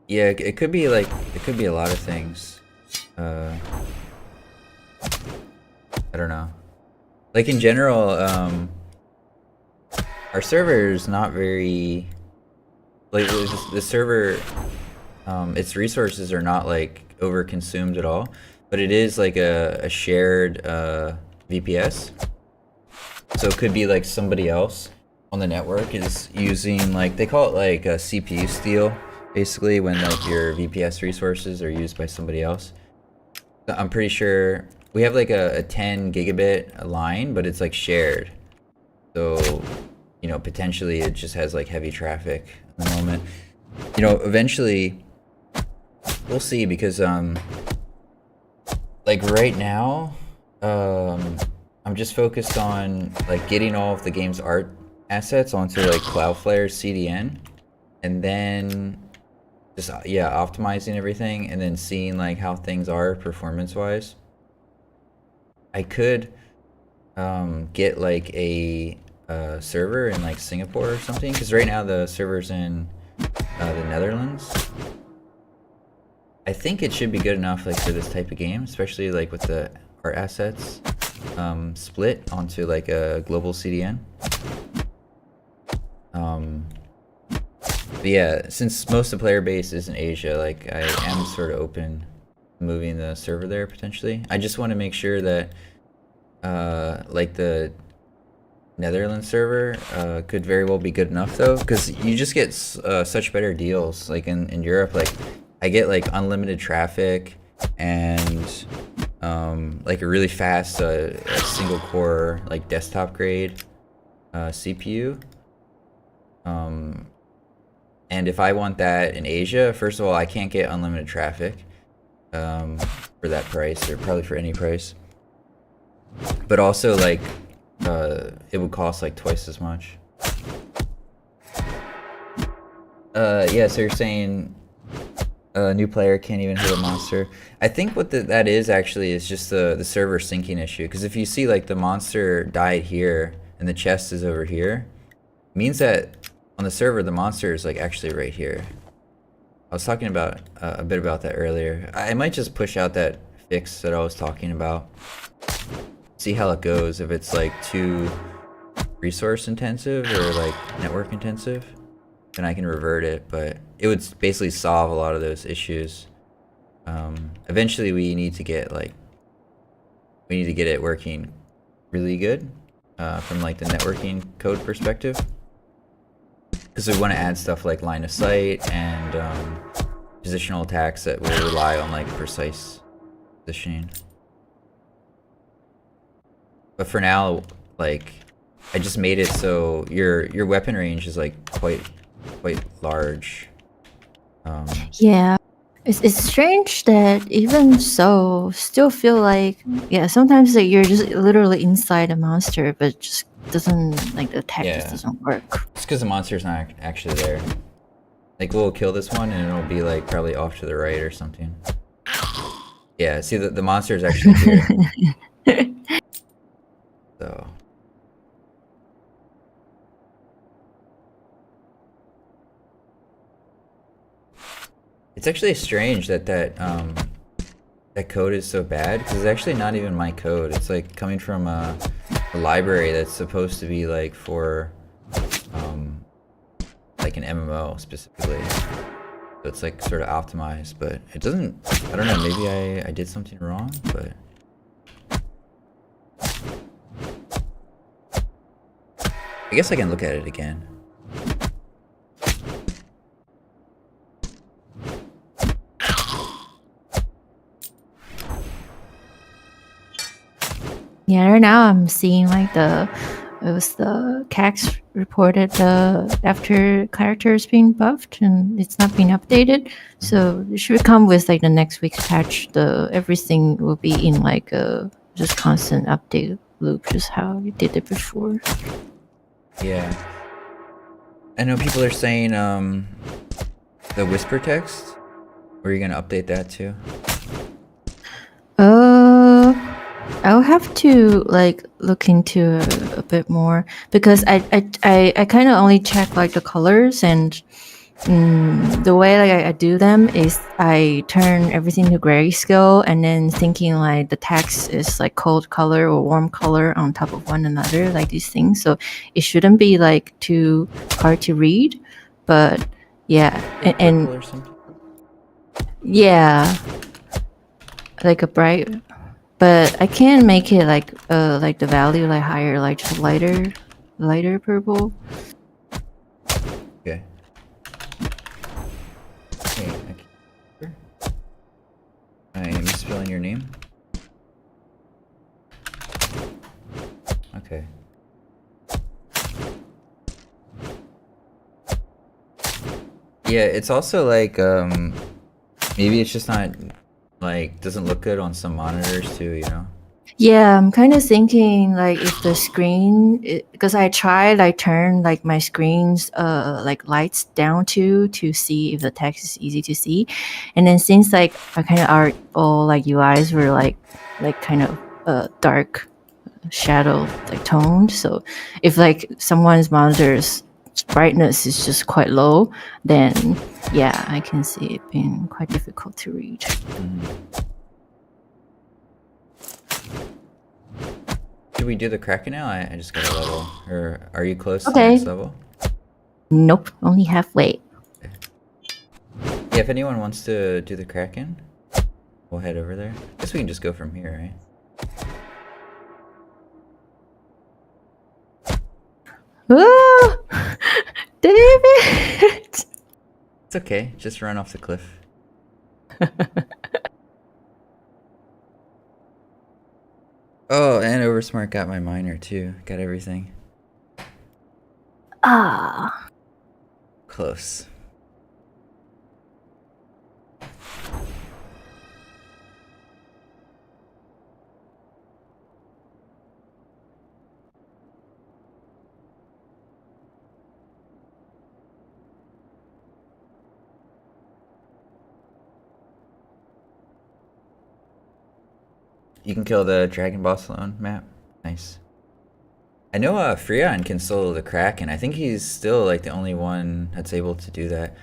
Yeah, it could be like, it could be a lot of things. I don't know. Like in general, our server is not very, like the server, its resources are not like overconsumed at all, but it is like a shared VPS. So it could be like somebody else on the network is using, like, they call it like a CPU steal, basically, when like your VPS resources are used by somebody else. I'm pretty sure we have like a 10 gigabit line, but it's like shared. So, you know, potentially it just has like heavy traffic at the moment. You know, eventually we'll see, because like right now, I'm just focused on like getting all of the game's art assets onto like Cloudflare's CDN, and then just optimizing everything, and then seeing like how things are performance wise. I could get like a server in like Singapore or something, because right now the server's in the Netherlands. I think it should be good enough like for this type of game, especially like with the art assets split onto like a global CDN. But yeah, since most of the player base is in Asia, like I am sort of open to moving the server there potentially. I just want to make sure that like the Netherlands server could very well be good enough though, because you just get such better deals. Like in Europe, like I get like unlimited traffic and like a really fast single core like desktop grade CPU. And if I want that in Asia, first of all, I can't get unlimited traffic for that price, or probably for any price. But also, like, it would cost like twice as much. Yeah, so you're saying a new player can't even hit a monster. I think what that is actually is just the server syncing issue. Because if you see like the monster died here and the chest is over here, it means that on the server the monster is like actually right here. I was talking about a bit about that earlier. I might just push out that fix that I was talking about. See how it goes. If it's like too resource intensive or like network intensive, then I can revert it, but it would basically solve a lot of those issues. Eventually we need to get it working really good from like the networking code perspective, because we want to add stuff like line of sight and positional attacks that will rely on like precise positioning. But for now, like, I just made it so your weapon range is like quite large. Yeah. It's strange that even so, still feel like, yeah, sometimes like you're just literally inside a monster, but just doesn't, like the attack just doesn't work. It's because the monster's not actually there. Like we'll kill this one and it'll be like probably off to the right or something. Yeah, see the monster is actually here. So. It's actually strange that that code is so bad, because it's actually not even my code. It's like coming from a library that's supposed to be like for like an MMO specifically. So it's like sort of optimized, but it doesn't. I don't know. Maybe I did something wrong, but. I guess I can look at it again. Yeah, right now I'm seeing like the it was the Cax reported after characters being buffed and it's not being updated. So it should come with like the next week's patch. The everything will be in like a just constant update loop, just how you did it before. Yeah. I know people are saying the whisper text. Were you gonna update that too? I'll have to like look into a bit more because I kind of only check like the colors and the way like I do them is I turn everything to grayscale and then thinking like the text is like cold color or warm color on top of one another, like these things. So it shouldn't be like too hard to read, but yeah, and Purple or something? yeah, like a bright. But I can make it like the value like higher, like just lighter purple. Okay. Okay. I am misspelling your name. Okay. Yeah, it's also like maybe it's just not like doesn't look good on some monitors too, you know? Yeah, I'm kind of thinking like if the screen, because I tried like turn like my screen's like lights down to see if the text is easy to see, and then since like I kind of are all like UIs were like kind of dark shadow like toned, so if like someone's monitor's brightness is just quite low, then yeah, I can see it being quite difficult to read. Should we do the Kraken now? I just got a level. Or are you close to the Okay. next level? Nope, only halfway. Yeah, if anyone wants to do the Kraken, we'll head over there. Guess we can just go from here, right? Oh, David! It's okay, just run off the cliff. Oh, and Oversmart got my minor too. Got everything. Ah. Close. You can kill the Dragon Boss alone map. Nice. I know Freon can solo the Kraken. I think he's still like the only one that's able to do that.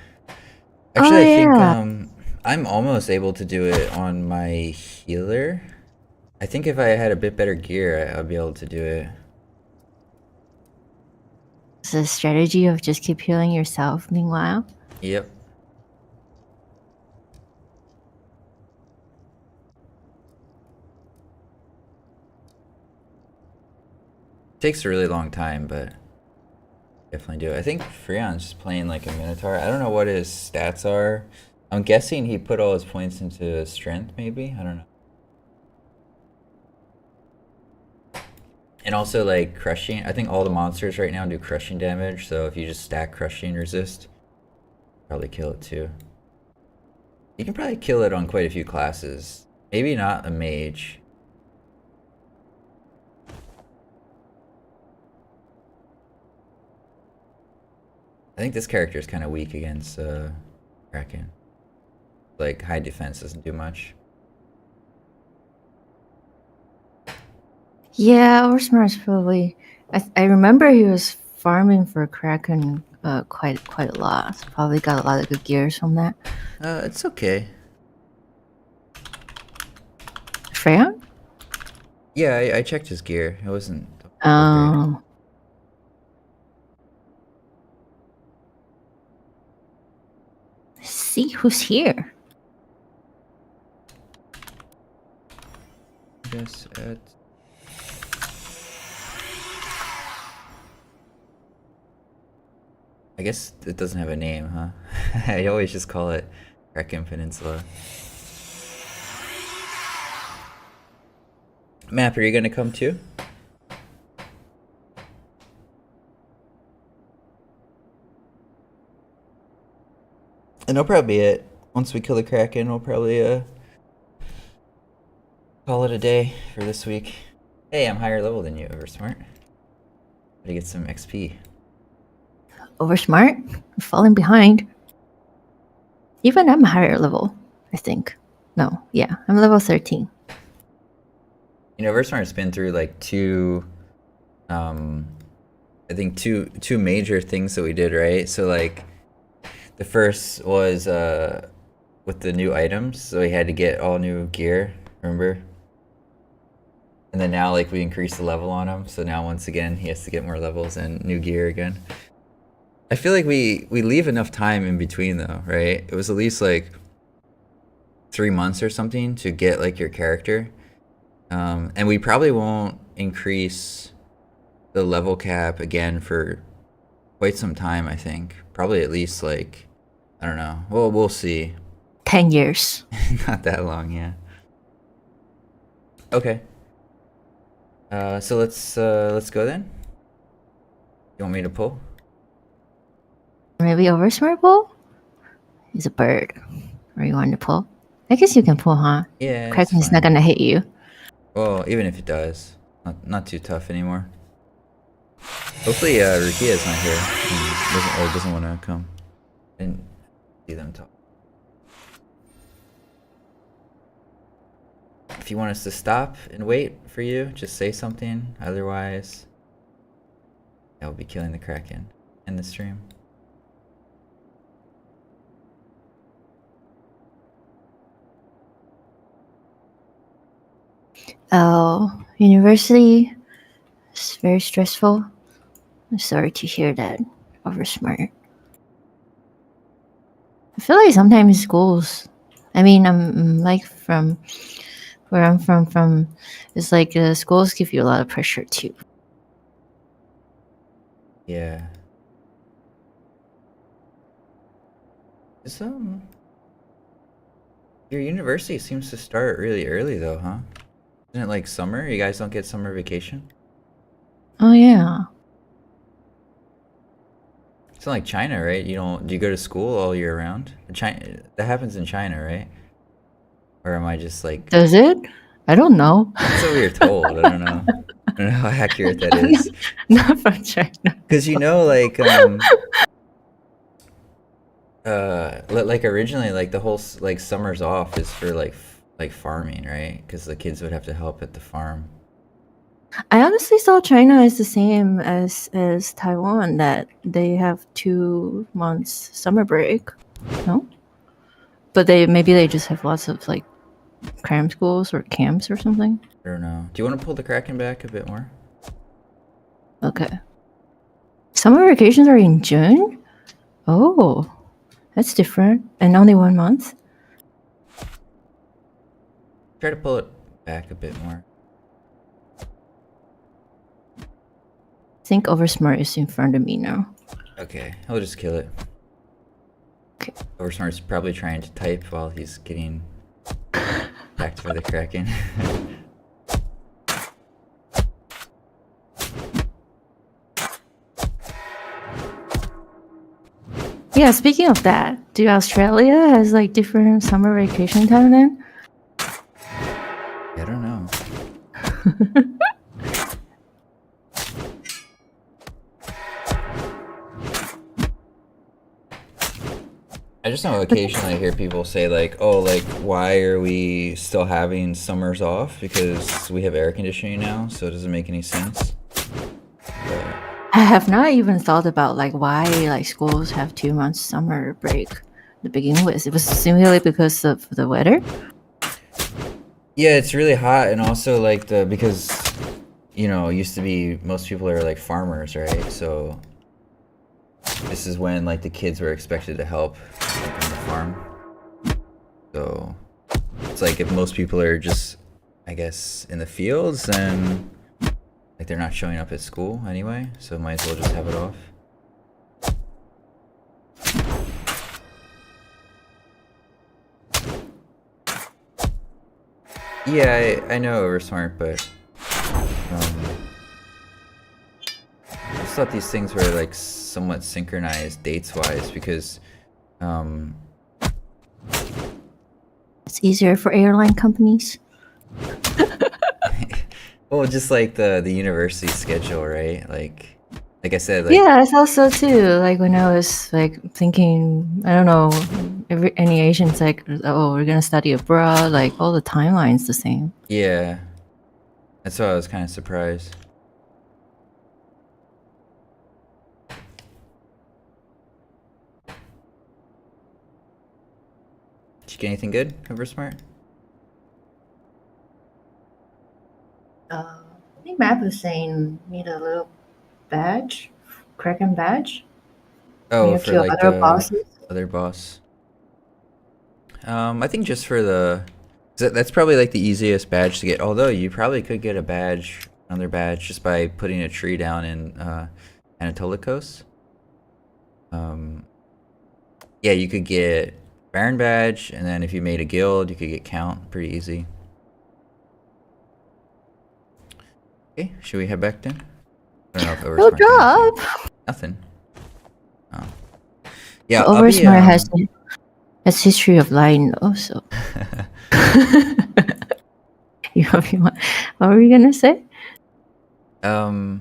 Actually, I think I'm almost able to do it on my healer. I think if I had a bit better gear, I'd be able to do it. It's a strategy of just keep healing yourself meanwhile. Yep. Takes a really long time, but definitely do it. I think Freon's just playing like a Minotaur. I don't know what his stats are. I'm guessing he put all his points into strength, maybe? I don't know. And also like crushing. I think all the monsters right now do crushing damage, so if you just stack crushing resist, probably kill it too. You can probably kill it on quite a few classes. Maybe not a mage. I think this character is kind of weak against Kraken. Like high defense doesn't do much. Yeah, Orsmar's probably. I remember he was farming for Kraken quite a lot. So probably got a lot of good gears from that. It's okay. Freya? Yeah, I checked his gear. It wasn't. Oh. See who's here. Guess at. I guess it doesn't have a name, huh? I always just call it Kraken Peninsula. Map, are you gonna come too? And that'll probably be it. Once we kill the Kraken, we'll probably call it a day for this week. Hey, I'm higher level than you, Oversmart. Gotta get some XP. Oversmart? I'm falling behind. Even I'm higher level, I think. No, yeah, I'm level 13. You know, Oversmart's been through like two I think two major things that we did, right? So like the first was with the new items, so he had to get all new gear, remember? And then now like we increased the level on him, so now once again he has to get more levels and new gear again. I feel like we leave enough time in between though, right? It was at least like 3 months or something to get like your character. And we probably won't increase the level cap again for quite some time, I think. Probably at least like, I don't know. Well, we'll see. 10 years. Not that long, yeah. Okay. So let's go then. You want me to pull? Maybe Oversmart pull? He's a bird. Or you want to pull? I guess you can pull, huh? Yeah. it's Kraken's not fine. gonna hit you. Well, even if it does, not too tough anymore. Hopefully, Rukia's not here. And doesn't want to come. Didn't see them talk. If you want us to stop and wait for you, just say something. Otherwise, I'll be killing the Kraken in the stream. Oh, university is very stressful. I'm sorry to hear that, Oversmart. I feel like sometimes schools, I mean, I'm like from where I'm from, it's like schools give you a lot of pressure too. Yeah. Is your university seems to start really early though, huh? Isn't it like summer? You guys don't get summer vacation? Oh yeah. It's not like China, right? Do you go to school all year round? China, that happens in China, right? Or am I just like, Does it? I don't know. that's what we were told. I don't know. I don't know how accurate that is. Not from China. Because like originally, like the whole like summers off is for like farming, right? Because the kids would have to help at the farm. I honestly saw China as the same as Taiwan, that they have 2 months summer break. No? But maybe they just have lots of like cram schools or camps or something. I don't know. Do you want to pull the Kraken back a bit more? Okay. Summer vacations are in June? Oh, that's different. And only 1 month? Try to pull it back a bit more. I think Oversmart is in front of me now. Okay, I'll just kill it. Okay. Oversmart's probably trying to type while he's getting attacked by the Kraken. Yeah, speaking of that, do Australia has like different summer vacation time then? I don't know. I just know occasionally I hear people say like, oh, like, why are we still having summers off? Because we have air conditioning now, so it doesn't make any sense. But I have not even thought about like why like schools have 2 months summer break to begin with. It was simply because of the weather. yeah, it's really hot, and also like because it used to be most people are like farmers, right? So this is when like the kids were expected to help like, on the farm. So it's like if most people are just, I guess, in the fields, then like they're not showing up at school anyway, so might as well just have it off. Yeah, I know Oversmart, but I just thought these things were like somewhat synchronized dates wise because It's easier for airline companies. Well, just like the university schedule, right? Like I said, like Yeah, I thought so too. Like when I was like thinking, I don't know, any Asians like, oh, we're gonna study abroad. Like all the timelines the same. yeah, that's why I was kind of surprised. Did you get anything good over Smart? I think Map was saying need a little badge, Kraken badge. When Oh, you for kill like other the bosses. other boss. I think just for the that's probably like the easiest badge to get. Although you probably could get another badge, just by putting a tree down in Anatolikos. Yeah, you could get Baron badge, and then if you made a guild, you could get Count. Pretty easy. Okay, should we head back then? I don't know if No Oversmart got anything. job. Nothing. Oh. Yeah, But I'll be Oversmart has history of lying also. What were you gonna say? I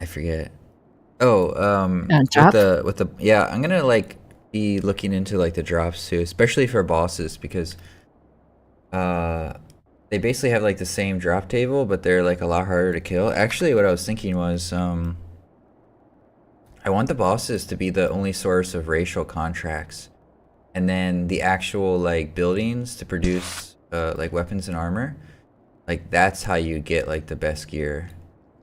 forget. Oh, Drop. with the yeah, I'm gonna like be looking into like the drops too, especially for bosses, because they basically have like the same drop table, but they're like a lot harder to kill. Actually, what I was thinking was I want the bosses to be the only source of racial contracts, and then the actual like buildings to produce like weapons and armor. Like that's how you get like the best gear,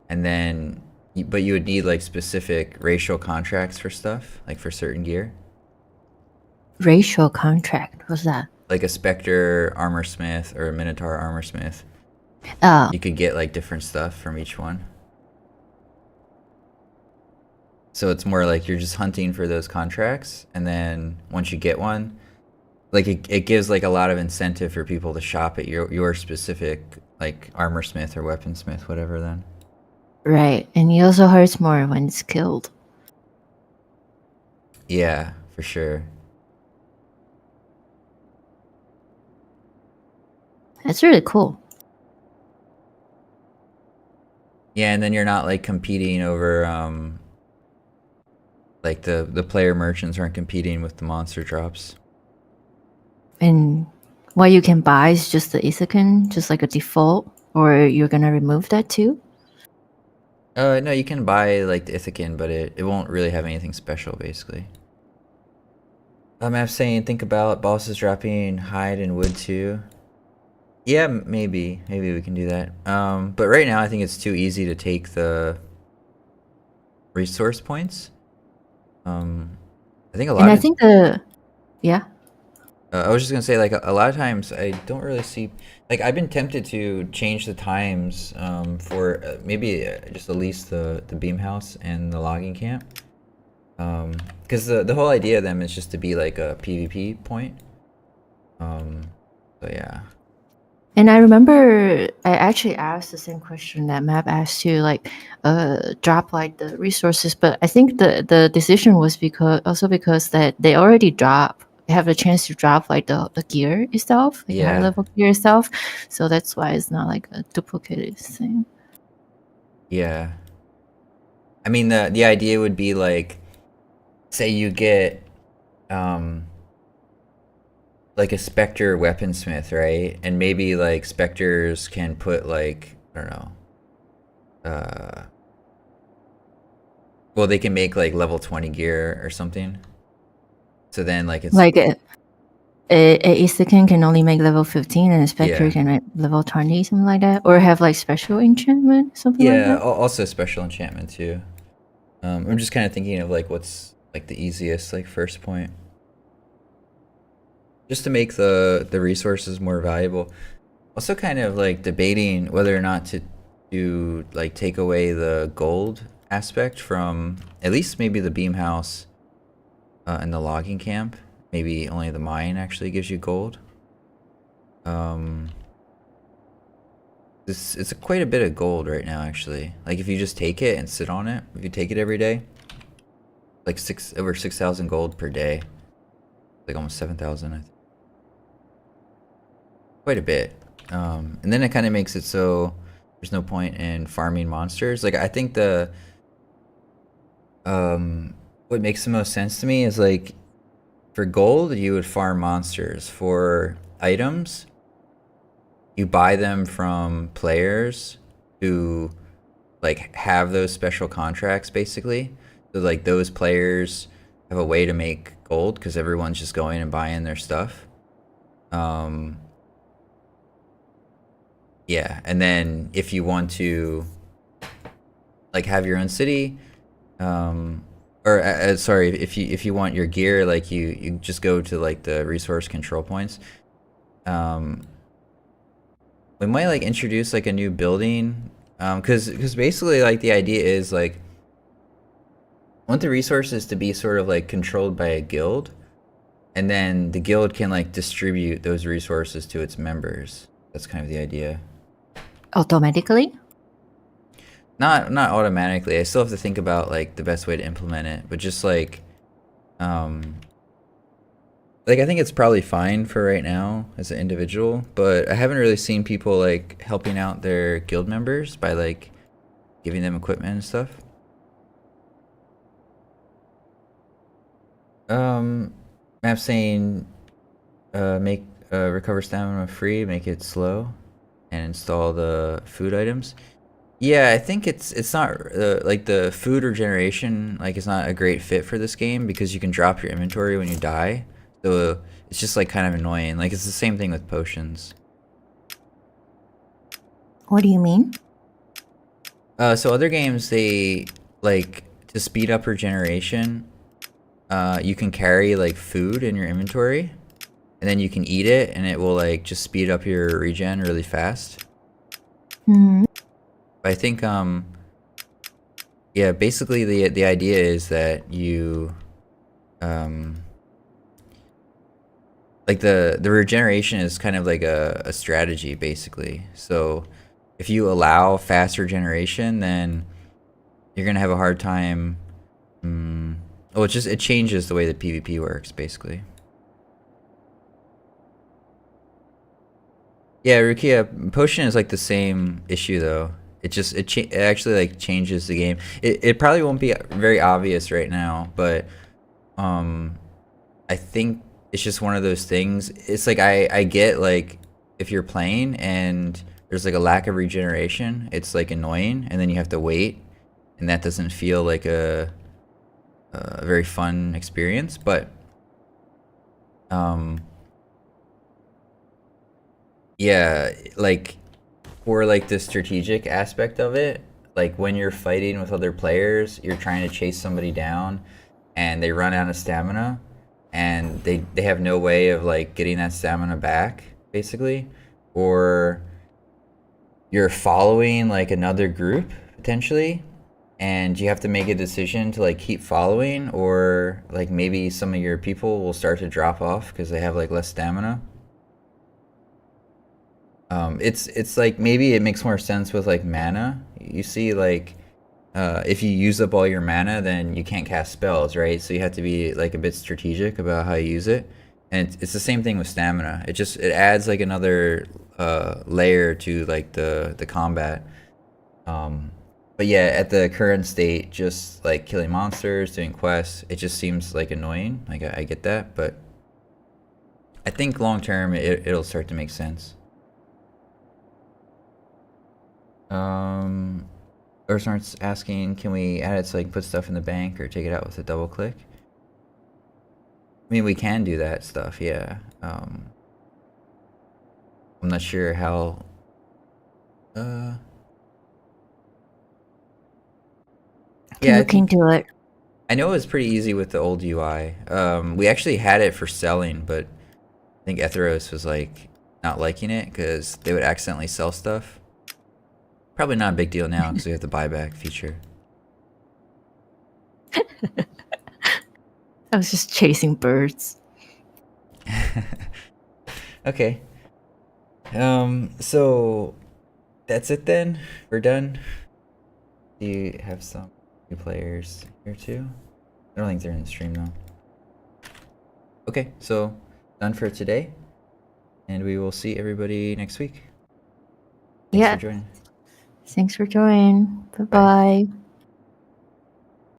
and then but you would need like specific racial contracts for stuff, like for certain gear. Racial contract. What's that? Like a Spectre armor smith or a Minotaur armor smith. Oh, You could get like different stuff from each one. So it's more like you're just hunting for those contracts, and then once you get one, like it gives like a lot of incentive for people to shop at your specific like armor smith or weaponsmith, whatever. Then right. And he also hurts more when it's killed. yeah, for sure. That's really cool. Yeah, and then you're not like competing over like the player merchants aren't competing with the monster drops. And what you can buy is just the Ithacan, just like a default, or you're gonna remove that too? No, you can buy like the Ithacan, but it won't really have anything special basically. I'm saying think about bosses dropping hide and wood too. Yeah, maybe we can do that. But right now I think it's too easy to take the resource points. I think a lot. And I think yeah. I was just gonna say, like, a lot of times I don't really see, like, I've been tempted to change the times for maybe just at least the beam house and the logging camp, because the whole idea of them is just to be like a PvP point. So yeah. And I remember I actually asked the same question that Map asked you, like, drop like the resources. But I think the decision was because that they already drop. They have a chance to drop like the gear itself, like the high Yeah. level gear itself. So that's why it's not like a duplicated thing. Yeah. I mean, the idea would be like, say you get like a Spectre weaponsmith, right? And maybe like Spectres can put like, I don't know, well, they can make like level 20 gear or something. So then like it's Like a Ithacan can only make level 15 and a Spectre Yeah. can make level 20, something like that. Or have like special enchantment, something like yeah, that. also special enchantment too. I'm just kind of thinking of like what's like the easiest like first point, just to make the resources more valuable. Also kind of like debating whether or not to like take away the gold aspect from at least maybe the beam house and the logging camp. Maybe only the mine actually gives you gold. It's quite a bit of gold right now actually. Like if you just take it and sit on it, if you take it every day, like over 6,000 gold per day, like almost 7,000 I think. quite a bit. And then it kind of makes it so there's no point in farming monsters. Like I think what makes the most sense to me is like for gold you would farm monsters. For items, you buy them from players who like have those special contracts basically. So like those players have a way to make gold because everyone's just going and buying their stuff. Um, yeah, and then if you want to like have your own city, or sorry, if you want your gear, like you just go to like the resource control points. Um, we might like introduce like a new building, because basically like the idea is like I want the resources to be sort of like controlled by a guild, and then the guild can like distribute those resources to its members. That's kind of the idea. Automatically? Not automatically. I still have to think about like the best way to implement it, but just like I think it's probably fine for right now as an individual, but I haven't really seen people like helping out their guild members by like giving them equipment and stuff. Map saying make recover stamina free, make it slow, and install the food items. Yeah, I think it's not like the food regeneration like it's not a great fit for this game because you can drop your inventory when you die. So it's just like kind of annoying. Like it's the same thing with potions. What do you mean? So other games they like to speed up regeneration, you can carry like food in your inventory and then you can eat it and it will like just speed up your regen really fast. Hmm. I think yeah, basically the idea is that you like the regeneration is kind of like a strategy basically. So if you allow fast regeneration, then you're gonna have a hard time. Oh, it changes the way that PvP works basically. Yeah, Rukia, potion is like the same issue though. It actually like changes the game. It probably won't be very obvious right now, but um I think it's just one of those things. It's like I get like if you're playing and there's like a lack of regeneration, it's like annoying, and then you have to wait, and that doesn't feel like a very fun experience. But um, yeah, like for like the strategic aspect of it, like when you're fighting with other players, you're trying to chase somebody down, and they run out of stamina and they have no way of like getting that stamina back basically, or you're following like another group potentially and you have to make a decision to like keep following, or like maybe some of your people will start to drop off because they have like less stamina. It's like maybe it makes more sense with like mana. You see like if you use up all your mana, then you can't cast spells, right? So you have to be like a bit strategic about how you use it. And it's the same thing with stamina. It adds like another layer to like the combat. But yeah, at the current state, just like killing monsters, doing quests, it just seems like annoying. Like I get that, but I think long term it'll start to make sense. Or starts asking, can we add it so I can put stuff in the bank or take it out with a double click? I mean, we can do that stuff, yeah. I'm not sure how. Uh, Can yeah, I look think into it. I know it was pretty easy with the old UI. We actually had it for selling, but I think Etheros was like not liking it because they would accidentally sell stuff. Probably not a big deal now because we have the buyback feature. I was just chasing birds. Okay. So that's it then. We're done. Do you have some new players here too? I don't think they're in the stream though. Okay, so done for today. and we will see everybody next week. Thanks Yeah. for joining. Thanks for joining. Bye bye.